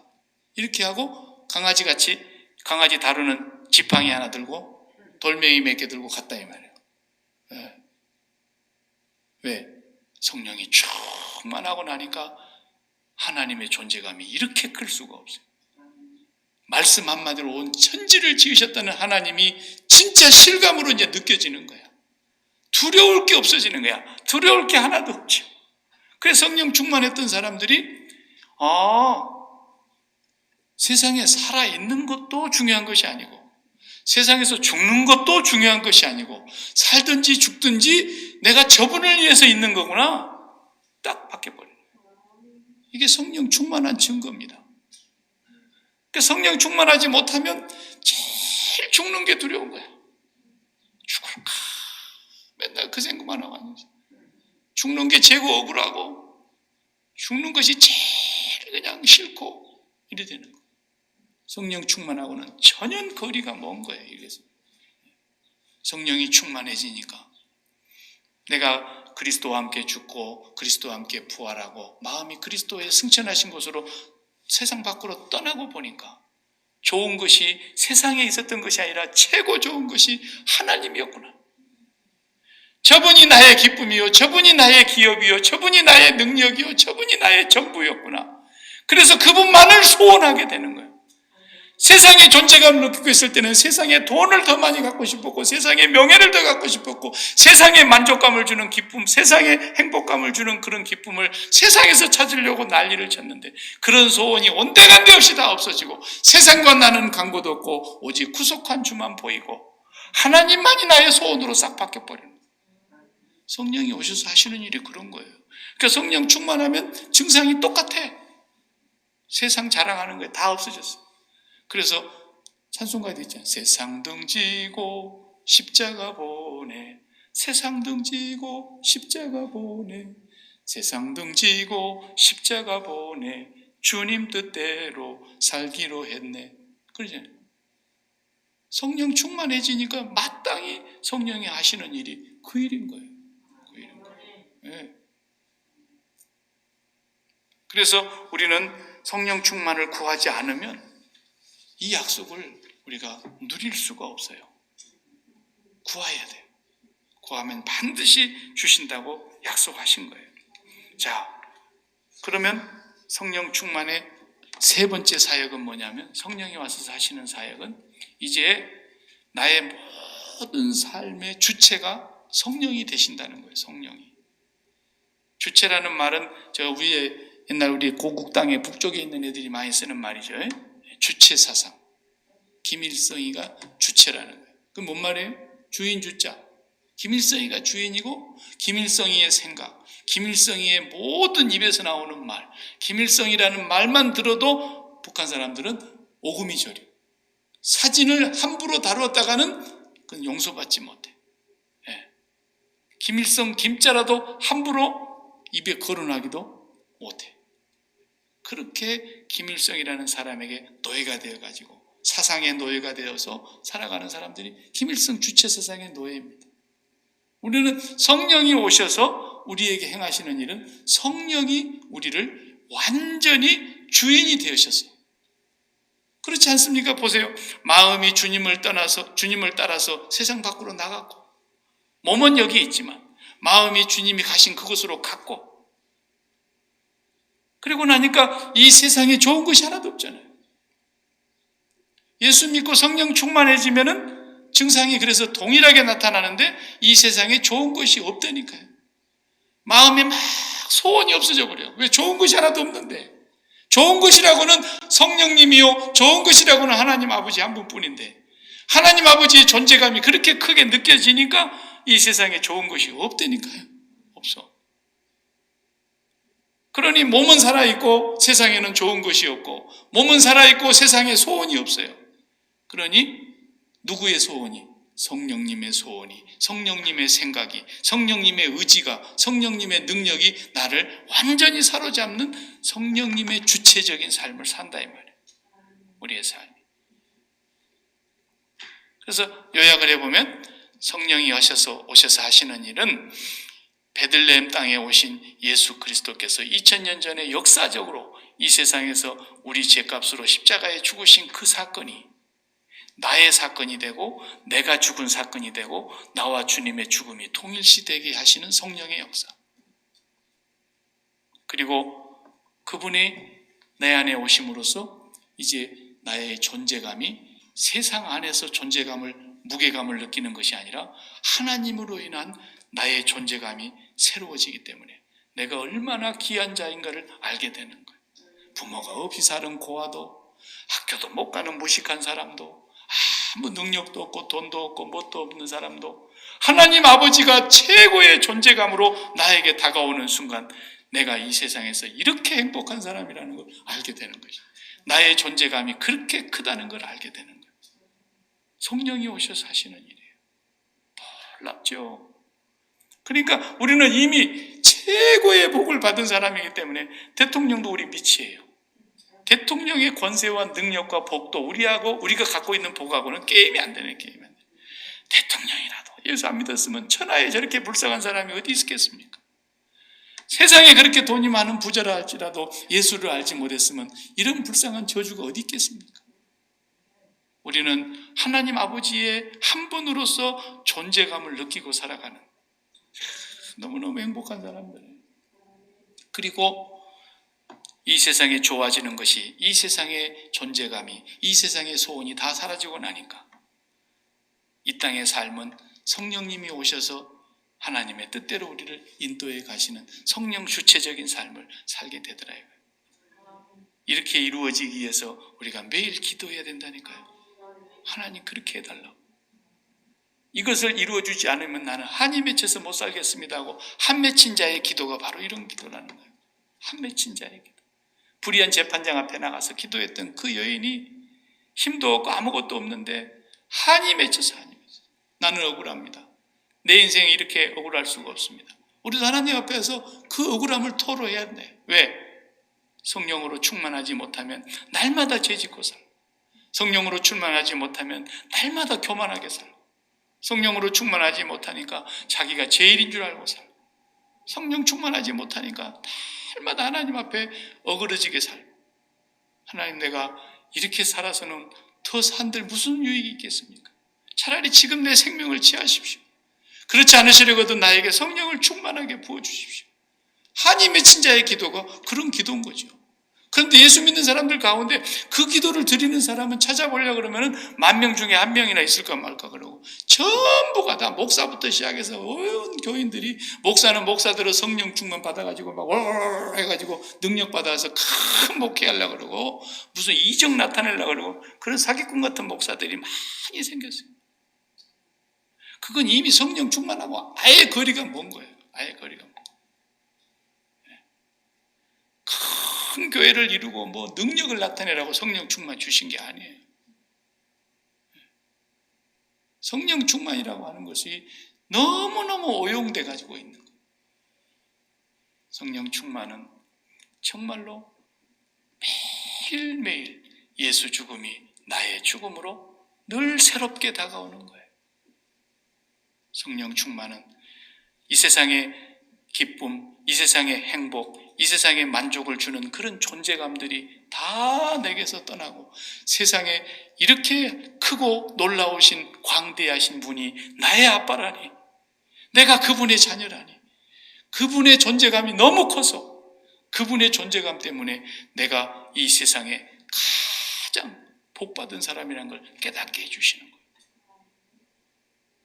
이렇게 하고 강아지같이 강아지 다루는 지팡이 하나 들고 돌멩이 몇 개 들고 갔다 이 말이에요. 왜? 성령이 충만하고 나니까 하나님의 존재감이 이렇게 클 수가 없어요. 말씀 한마디로 온 천지를 지으셨다는 하나님이 진짜 실감으로 이제 느껴지는 거야. 두려울 게 없어지는 거야. 두려울 게 하나도 없죠. 그래서 성령 충만했던 사람들이 세상에 살아있는 것도 중요한 것이 아니고, 세상에서 죽는 것도 중요한 것이 아니고, 살든지 죽든지 내가 저분을 위해서 있는 거구나, 딱 바뀌어버려요. 이게 성령 충만한 증거입니다. 그러니까 성령 충만하지 못하면 제일 죽는 게 두려운 거야. 죽을까? 맨날 그 생각만 하고 앉아서. 죽는 게 최고 억울하고, 죽는 것이 제일 그냥 싫고 이래 되는 거예요. 성령 충만하고는 전혀 거리가 먼 거예요. 이래서 성령이 충만해지니까 내가 그리스도와 함께 죽고 그리스도와 함께 부활하고 마음이 그리스도의 승천하신 곳으로 세상 밖으로 떠나고 보니까 좋은 것이 세상에 있었던 것이 아니라 최고 좋은 것이 하나님이었구나. 저분이 나의 기쁨이요, 저분이 나의 기업이요, 저분이 나의 능력이요, 저분이 나의 전부였구나. 그래서 그분만을 소원하게 되는 거예요. 세상의 존재감을 느끼고 있을 때는 세상의 돈을 더 많이 갖고 싶었고, 세상의 명예를 더 갖고 싶었고, 세상에 만족감을 주는 기쁨, 세상에 행복감을 주는 그런 기쁨을 세상에서 찾으려고 난리를 쳤는데, 그런 소원이 온데간데 없이 다 없어지고 세상과 나는 간고도 없고 오직 구속한 주만 보이고 하나님만이 나의 소원으로 싹 바뀌어버리는 거예요. 성령이 오셔서 하시는 일이 그런 거예요. 그러니까 성령 충만하면 증상이 똑같아. 세상 자랑하는 게 다 없어졌어요. 그래서 찬송가에도 있잖아요. 세상 등지고 십자가 보내, 세상 등지고 십자가 보내, 세상 등지고 십자가 보내, 주님 뜻대로 살기로 했네. 그러잖아요. 성령 충만해지니까 마땅히 성령이 하시는 일이 그 일인 거예요. 그 일인 거예요. 네. 그래서 우리는 성령 충만을 구하지 않으면 이 약속을 우리가 누릴 수가 없어요. 구해야 돼요. 구하면 반드시 주신다고 약속하신 거예요. 자, 그러면 성령 충만의 세 번째 사역은 뭐냐면, 성령이 와서 하시는 사역은 이제 나의 모든 삶의 주체가 성령이 되신다는 거예요. 성령이. 주체라는 말은 저 위에 옛날 우리 고국 땅에 북쪽에 있는 애들이 많이 쓰는 말이죠. 주체 사상. 김일성이가 주체라는 거예요. 그건 뭔 말이에요? 주인 주자. 김일성이가 주인이고 김일성이의 생각, 김일성이의 모든 입에서 나오는 말, 김일성이라는 말만 들어도 북한 사람들은 오금이 저려. 사진을 함부로 다루었다가는 그건 용서받지 못해. 예. 김일성 김자라도 함부로 입에 거론하기도 못해. 그렇게 김일성이라는 사람에게 노예가 되어가지고 사상의 노예가 되어서 살아가는 사람들이 김일성 주체 사상의 노예입니다. 우리는 성령이 오셔서 우리에게 행하시는 일은 성령이 우리를 완전히 주인이 되으셔서, 그렇지 않습니까? 보세요. 마음이 주님을 따라서 세상 밖으로 나갔고, 몸은 여기 있지만 마음이 주님이 가신 그곳으로 갔고, 그리고 나니까 이 세상에 좋은 것이 하나도 없잖아요. 예수 믿고 성령 충만해지면은 증상이 그래서 동일하게 나타나는데 이 세상에 좋은 것이 없다니까요. 마음에 막 소원이 없어져 버려요. 왜? 좋은 것이 하나도 없는데. 좋은 것이라고는 성령님이요, 좋은 것이라고는 하나님 아버지 한 분뿐인데, 하나님 아버지의 존재감이 그렇게 크게 느껴지니까 이 세상에 좋은 것이 없다니까요. 없어. 그러니 몸은 살아있고 세상에는 좋은 것이 없고, 몸은 살아있고 세상에 소원이 없어요. 그러니 누구의 소원이? 성령님의 소원이, 성령님의 생각이, 성령님의 의지가, 성령님의 능력이 나를 완전히 사로잡는 성령님의 주체적인 삶을 산다 이 말이에요. 우리의 삶이. 그래서 요약을 해보면 성령이 오셔서 하시는 일은 베들레헴 땅에 오신 예수 그리스도께서 2000년 전에 역사적으로 이 세상에서 우리 죄값으로 십자가에 죽으신 그 사건이 나의 사건이 되고 내가 죽은 사건이 되고 나와 주님의 죽음이 통일시되게 하시는 성령의 역사. 그리고 그분이 내 안에 오심으로써 이제 나의 존재감이 세상 안에서 무게감을 느끼는 것이 아니라 하나님으로 인한 나의 존재감이 새로워지기 때문에 내가 얼마나 귀한 자인가를 알게 되는 거예요. 부모가 없이 사는 고아도, 학교도 못 가는 무식한 사람도, 아무 능력도 없고 돈도 없고 뭣도 없는 사람도 하나님 아버지가 최고의 존재감으로 나에게 다가오는 순간 내가 이 세상에서 이렇게 행복한 사람이라는 걸 알게 되는 것이죠. 나의 존재감이 그렇게 크다는 걸 알게 되는 거예요. 성령이 오셔서 하시는 일이에요. 놀랍죠. 그러니까 우리는 이미 최고의 복을 받은 사람이기 때문에 대통령도 우리 밑이에요. 대통령의 권세와 능력과 복도 우리가 갖고 있는 복하고는 게임이 안 되네. 게임이 안 돼. 대통령이라도 예수 안 믿었으면 천하에 저렇게 불쌍한 사람이 어디 있겠습니까? 세상에 그렇게 돈이 많은 부자라 할지라도 예수를 알지 못했으면 이런 불쌍한 저주가 어디 있겠습니까? 우리는 하나님 아버지의 한 분으로서 존재감을 느끼고 살아가는 너무너무 행복한 사람들이에요. 그리고 이 세상에 좋아지는 것이, 이 세상의 존재감이, 이 세상의 소원이 다 사라지고 나니까 이 땅의 삶은 성령님이 오셔서 하나님의 뜻대로 우리를 인도해 가시는 성령 주체적인 삶을 살게 되더라 이거예요. 이렇게 이루어지기 위해서 우리가 매일 기도해야 된다니까요. 하나님 그렇게 해달라고. 이것을 이루어주지 않으면 나는 한이 맺혀서 못 살겠습니다 하고 한 맺힌 자의 기도가 바로 이런 기도라는 거예요. 한 맺힌 자의 기도. 불의한 재판장 앞에 나가서 기도했던 그 여인이 힘도 없고 아무것도 없는데 한이 맺혀서 나는 억울합니다. 내 인생에 이렇게 억울할 수가 없습니다. 우리도 하나님 앞에서 그 억울함을 토로해야 돼. 왜? 성령으로 충만하지 못하면 날마다 죄짓고 살고, 성령으로 충만하지 못하면 날마다 교만하게 살고, 성령으로 충만하지 못하니까 자기가 제일인 줄 알고 살고, 성령 충만하지 못하니까 날마다 하나님 앞에 어그러지게 살고, 하나님 내가 이렇게 살아서는 더 산들 무슨 유익이 있겠습니까? 차라리 지금 내 생명을 취하십시오. 그렇지 않으시려거든 나에게 성령을 충만하게 부어주십시오. 한이 맺힌 자의 기도가 그런 기도인 거죠. 그런데 예수 믿는 사람들 가운데 그 기도를 드리는 사람은 찾아보려고 그러면 10,000명 중에 1명이나 있을까 말까 그러고, 전부가 다 목사부터 시작해서 온 교인들이, 목사는 목사대로 성령 충만 받아가지고 막 월월 해가지고 능력 받아서 큰 목회하려고 그러고 무슨 이적 나타내려고 그러고, 그런 사기꾼 같은 목사들이 많이 생겼어요. 그건 이미 성령 충만하고 아예 거리가 먼 거예요. 아예 거리가 먼 거예요. 큰 교회를 이루고 뭐 능력을 나타내라고 성령 충만 주신 게 아니에요. 성령 충만이라고 하는 것이 너무너무 오용돼 가지고 있는 거예요. 성령 충만은 정말로 매일매일 예수 죽음이 나의 죽음으로 늘 새롭게 다가오는 거예요. 성령 충만은 이 세상의 기쁨, 이 세상의 행복, 이 세상의 만족을 주는 그런 존재감들이 다 내게서 떠나고 세상에 이렇게 크고 놀라우신 광대하신 분이 나의 아빠라니, 내가 그분의 자녀라니, 그분의 존재감이 너무 커서 그분의 존재감 때문에 내가 이 세상에 가장 복받은 사람이라는 걸 깨닫게 해주시는 거예요.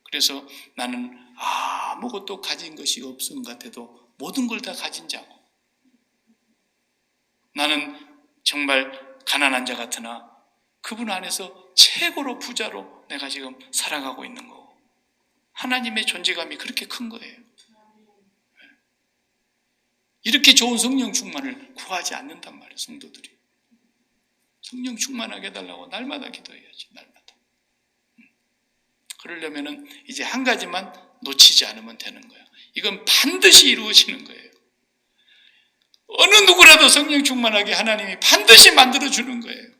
그래서 나는 아무것도 가진 것이 없은 것 같아도 모든 걸 다 가진 자고, 나는 정말 가난한 자 같으나 그분 안에서 최고로 부자로 내가 지금 살아가고 있는 거고, 하나님의 존재감이 그렇게 큰 거예요. 이렇게 좋은 성령 충만을 구하지 않는단 말이에요. 성도들이 성령 충만하게 해달라고 날마다 기도해야지. 날마다. 그러려면은 이제 한 가지만 놓치지 않으면 되는 거예요. 이건 반드시 이루어지는 거예요. 어느 누구라도 성령 충만하게 하나님이 반드시 만들어주는 거예요.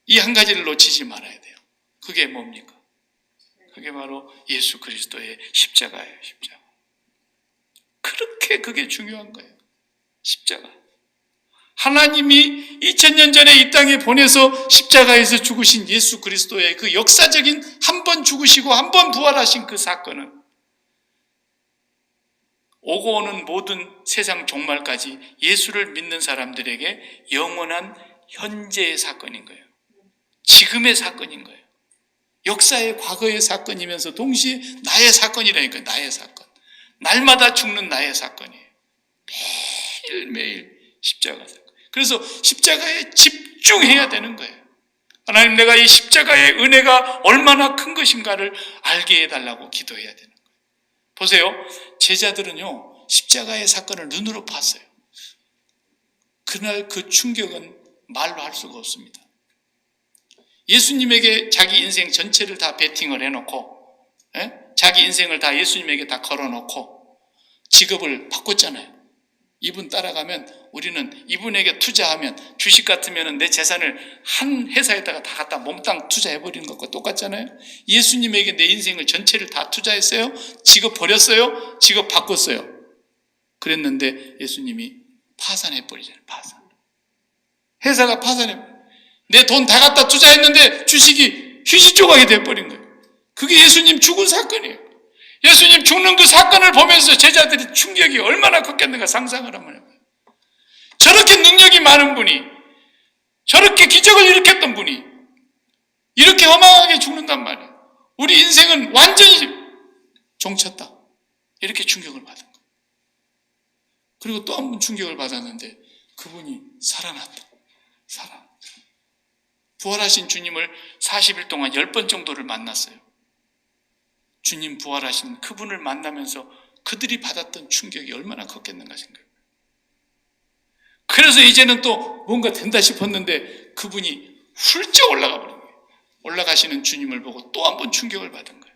이 한 가지를 놓치지 말아야 돼요. 그게 뭡니까? 그게 바로 예수 그리스도의 십자가예요. 십자가. 그렇게 그게 중요한 거예요. 십자가. 하나님이 2000년 전에 이 땅에 보내서 십자가에서 죽으신 예수 그리스도의 그 역사적인 한 번 죽으시고 한 번 부활하신 그 사건은 오고 오는 모든 세상 종말까지 예수를 믿는 사람들에게 영원한 현재의 사건인 거예요. 지금의 사건인 거예요. 역사의 과거의 사건이면서 동시에 나의 사건이라니까요. 나의 사건. 날마다 죽는 나의 사건이에요. 매일매일 십자가 사건. 그래서 십자가에 집중해야 되는 거예요. 하나님, 내가 이 십자가의 은혜가 얼마나 큰 것인가를 알게 해달라고 기도해야 되는 거예요. 보세요. 제자들은요, 십자가의 사건을 눈으로 봤어요. 그날 그 충격은 말로 할 수가 없습니다. 예수님에게 자기 인생 전체를 다 베팅을 해놓고, 자기 인생을 다 예수님에게 다 걸어놓고 직업을 바꿨잖아요. 이분 따라가면 우리는 이분에게 투자하면 주식 같으면 내 재산을 한 회사에다가 다 갖다 몽땅 투자해버리는 것과 똑같잖아요. 예수님에게 내 인생을 전체를 다 투자했어요. 직업 버렸어요. 직업 바꿨어요. 그랬는데 예수님이 파산해버리잖아요. 파산. 회사가 파산해버려요. 내 돈 다 갖다 투자했는데 주식이 휴지 조각이 돼버린 거예요. 그게 예수님 죽은 사건이에요. 예수님 죽는 그 사건을 보면서 제자들이 충격이 얼마나 컸겠는가 상상을 한번 해봐요. 저렇게 능력이 많은 분이, 저렇게 기적을 일으켰던 분이 이렇게 허망하게 죽는단 말이에요. 우리 인생은 완전히 종쳤다. 이렇게 충격을 받은 거예요. 그리고 또 한 번 충격을 받았는데 그분이 살아났다. 살아났다. 부활하신 주님을 40일 동안 10번 정도를 만났어요. 주님 부활하신 그분을 만나면서 그들이 받았던 충격이 얼마나 컸겠는가 생각해요. 그래서 이제는 또 뭔가 된다 싶었는데 그분이 훌쩍 올라가 버린 거예요. 올라가시는 주님을 보고 또 한 번 충격을 받은 거예요.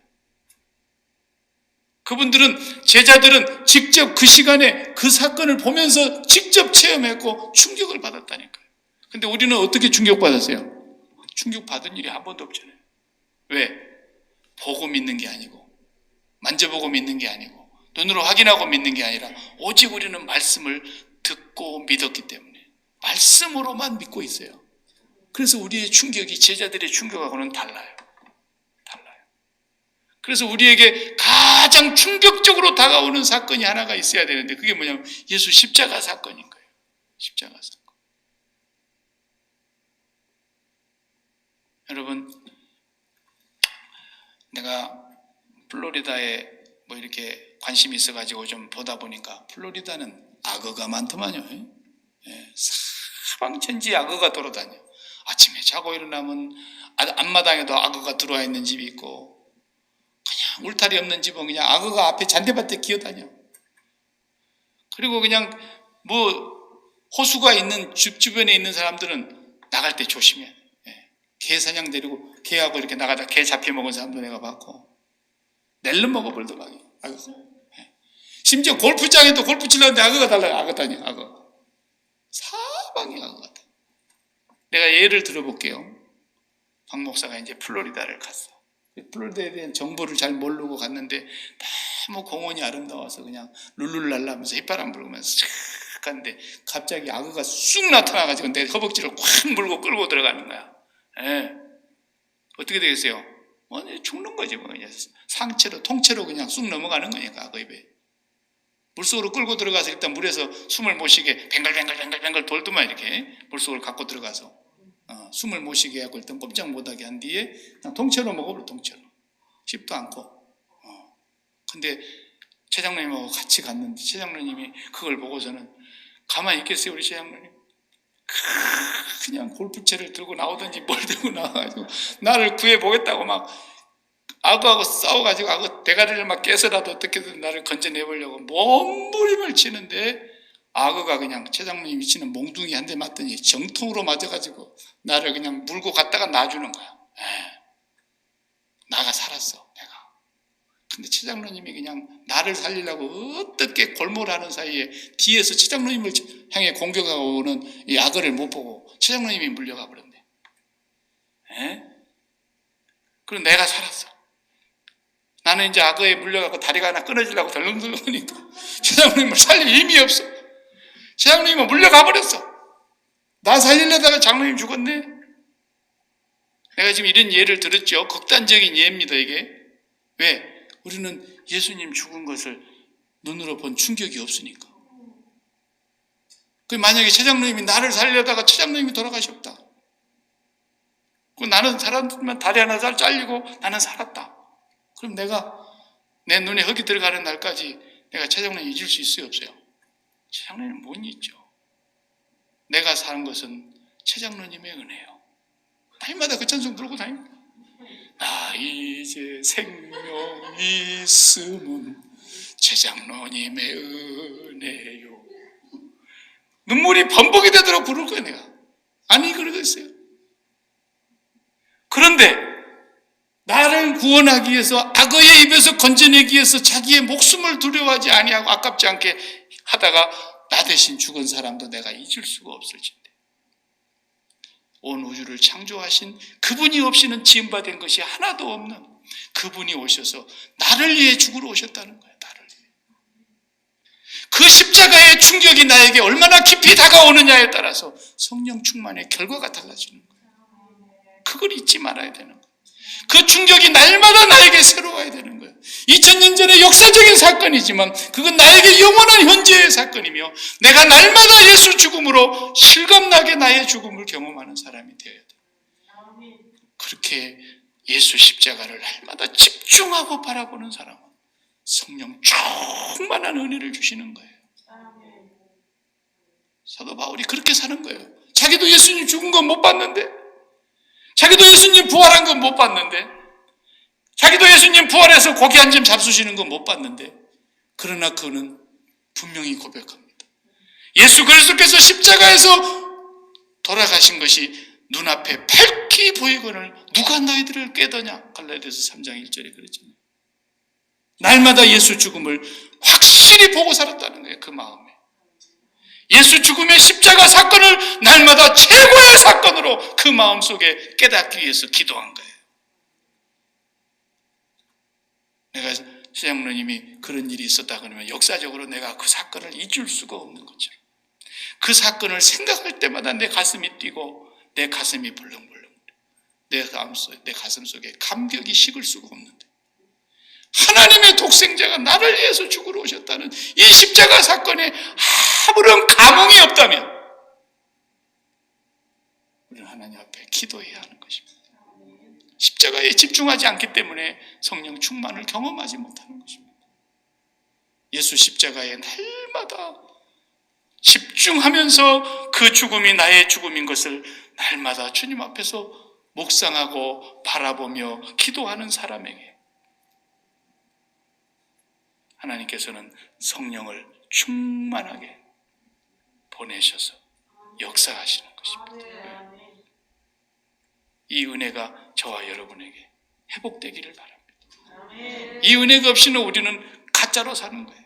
그분들은, 제자들은 직접 그 시간에 그 사건을 보면서 직접 체험했고 충격을 받았다니까요. 근데 우리는 어떻게 충격받았어요? 충격받은 일이 한 번도 없잖아요. 왜? 보고 믿는 게 아니고, 만져보고 믿는 게 아니고, 눈으로 확인하고 믿는 게 아니라 오직 우리는 말씀을 듣고 믿었기 때문에 말씀으로만 믿고 있어요. 그래서 우리의 충격이 제자들의 충격하고는 달라요. 달라요. 그래서 우리에게 가장 충격적으로 다가오는 사건이 하나가 있어야 되는데 그게 뭐냐면 예수 십자가 사건인 거예요. 십자가 사건. 여러분, 내가 플로리다에 뭐 이렇게 관심이 있어가지고 좀 보다 보니까 플로리다는 악어가 많더만요. 사방천지 악어가 돌아다녀. 아침에 자고 일어나면 앞마당에도 악어가 들어와 있는 집이 있고, 울타리 없는 집은 그냥 악어가 앞에 잔디밭에 기어다녀. 그리고 그냥 뭐 호수가 있는 집 주변에 있는 사람들은 나갈 때 조심해. 개 사냥 데리고 개하고 이렇게 나가다 개 잡혀먹은 사람도 내가 봤고, 낼름 먹어버리도 막 악어. 심지어 골프장에도 골프 치려는데 악어가 달라요. 악어 다녀. 악어. 사방이 악어 같아. 내가 예를 들어볼게요. 박 목사가 이제 플로리다를 갔어. 플로리다에 대한 정보를 잘 모르고 갔는데 너무 공원이 아름다워서 그냥 룰룰랄라 하면서 휘바람 불면서 쫙 갔는데 갑자기 악어가 쑥 나타나가지고 내 허벅지를 콱 물고 끌고 들어가는 거야. 예. 어떻게 되겠어요? 죽는 거지 뭐. 그냥 상체로 통째로 그냥 쑥 넘어가는 거니까 악어 입에. 물속으로 끌고 들어가서 일단 물에서 숨을 못 쉬게 뱅글뱅글 돌더만 이렇게 물속을 갖고 들어가서 숨을 못 쉬게 하고 일단 꼼짝 못하게 한 뒤에 그냥 통째로 먹어버려. 통째로. 씹도 않고. 근데 최장로님하고 같이 갔는데 최장로님이 그걸 보고서는 가만히 있겠어요 우리 최장로님? 그냥 골프채를 들고 나오든지 뭘 들고 나와가지고 나를 구해보겠다고 막 악어하고 싸워가지고 악어 대가리를 막 깨서라도 어떻게든 나를 건져내보려고 몸부림을 치는데 악어가 그냥 최장로님이 치는 몽둥이 한 대 맞더니 정통으로 맞아가지고 나를 그냥 물고 갔다가 놔주는 거야. 나가 살았어 내가. 근데 최장로님이 그냥 나를 살리려고 어떻게 골몰 하는 사이에 뒤에서 최장로님을 향해 공격하고 오는 이 악어를 못 보고 최장로님이 물려가 버렸네. 그리고 내가 살았어. 나는 이제 악어에 물려가고 다리가 하나 끊어지려고 덜렁덜렁하니까 최장로님을 살릴 힘이 없어. 최장로님은 물려가 버렸어. 나 살리려다가 장로님 죽었네. 내가 지금 이런 예를 들었죠. 극단적인 예입니다 이게. 왜? 우리는 예수님 죽은 것을 눈으로 본 충격이 없으니까. 만약에 최장로님이 나를 살려다가 최장로님이 돌아가셨다. 나는 살았지만 다리 하나 잘리고 나는 살았다. 그럼 내가 내 눈에 흙이 들어가는 날까지 내가 최장로님 잊을 수 있어요 없어요? 최장로님 못 잊죠. 내가 사는 것은 최장로님의 은혜요. 날마다 그 찬송 부르고 다닙니다. 나 이제 생명 있음은 최장로님의 은혜요. 눈물이 범벅이 되도록 부를 거야 내가. 아니 그러겠어요. 그런데 나를 구원하기 위해서 악어의 입에서 건져내기 위해서 자기의 목숨을 두려워하지 아니하고 아깝지 않게 하다가 나 대신 죽은 사람도 내가 잊을 수가 없을진데 온 우주를 창조하신 그분이 없이는 지음받은 것이 하나도 없는 그분이 오셔서 나를 위해 죽으러 오셨다는 거예요. 나를 위해. 그 십자가의 충격이 나에게 얼마나 깊이 다가오느냐에 따라서 성령 충만의 결과가 달라지는 거예요. 그걸 잊지 말아야 되는 거예요. 그 충격이 날마다 나에게 새로워야 되는 거예요. 2000년 전의 역사적인 사건이지만 그건 나에게 영원한 현재의 사건이며 내가 날마다 예수 죽음으로 실감나게 나의 죽음을 경험하는 사람이 되어야 돼요. 그렇게 예수 십자가를 날마다 집중하고 바라보는 사람은 성령 충만한 은혜를 주시는 거예요. 사도 바울이 그렇게 사는 거예요. 자기도 예수님 죽은 건 못 봤는데, 자기도 예수님 부활한 건 못 봤는데, 자기도 예수님 부활해서 고기 한 점 잡수시는 건 못 봤는데, 그러나 그는 분명히 고백합니다. 예수 그리스도께서 십자가에서 돌아가신 것이 눈앞에 밝히 보이거늘 누가 너희들을 깨더냐? 갈라디아서 3장 1절에 그랬잖아요. 날마다 예수 죽음을 확실히 보고 살았다는 거예요. 그 마음에. 예수 죽음의 십자가 사건을 날마다 최고의 사건으로 그 마음속에 깨닫기 위해서 기도한 거예요. 내가 최장로님이 그런 일이 있었다 그러면 역사적으로 내가 그 사건을 잊을 수가 없는 거죠. 그 사건을 생각할 때마다 내 가슴이 뛰고 내 가슴이 벌렁벌렁 내 가슴 속에 감격이 식을 수가 없는데 하나님의 독생자가 나를 위해서 죽으러 오셨다는 이 십자가 사건에 아무런 감흥이 없다면 우리는 하나님 앞에 기도해야 하는 것입니다. 십자가에 집중하지 않기 때문에 성령 충만을 경험하지 못하는 것입니다. 예수 십자가에 날마다 집중하면서 그 죽음이 나의 죽음인 것을 날마다 주님 앞에서 묵상하고 바라보며 기도하는 사람에게 하나님께서는 성령을 충만하게 보내셔서 역사하시는 것입니다. 이 은혜가 저와 여러분에게 회복되기를 바랍니다. 이 은혜가 없이는 우리는 가짜로 사는 거예요.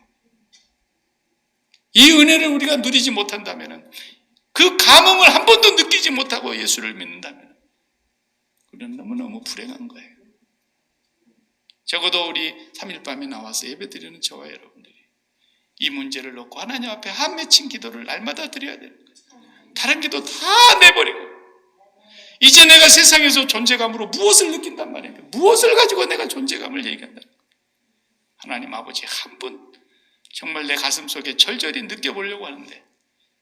이 은혜를 우리가 누리지 못한다면, 그 감흥을 한 번도 느끼지 못하고 예수를 믿는다면 우리는 너무너무 불행한 거예요. 적어도 우리 3일 밤에 나와서 예배드리는 저와 여러분들이 이 문제를 놓고 하나님 앞에 한 맺힌 기도를 날마다 드려야 되는 거예요. 다른 기도 다 내버리고 이제 내가 세상에서 존재감으로 무엇을 느낀단 말이에요. 무엇을 가지고 내가 존재감을 얘기한다. 하나님 아버지 한 분 정말 내 가슴 속에 절절히 느껴보려고 하는데,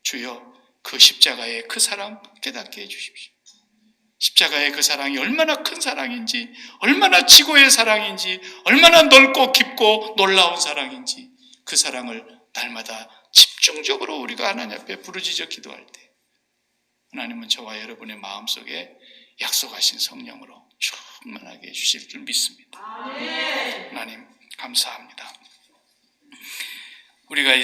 주여 그 십자가의 그 사랑 깨닫게 해주십시오. 십자가의 그 사랑이 얼마나 큰 사랑인지, 얼마나 지고의 사랑인지, 얼마나 넓고 깊고 놀라운 사랑인지, 그 사랑을 날마다 집중적으로 우리가 하나님 앞에 부르짖어 기도할 때 하나님은 저와 여러분의 마음속에 약속하신 성령으로 충만하게 해주실 줄 믿습니다. 하나님 감사합니다. 우리가 이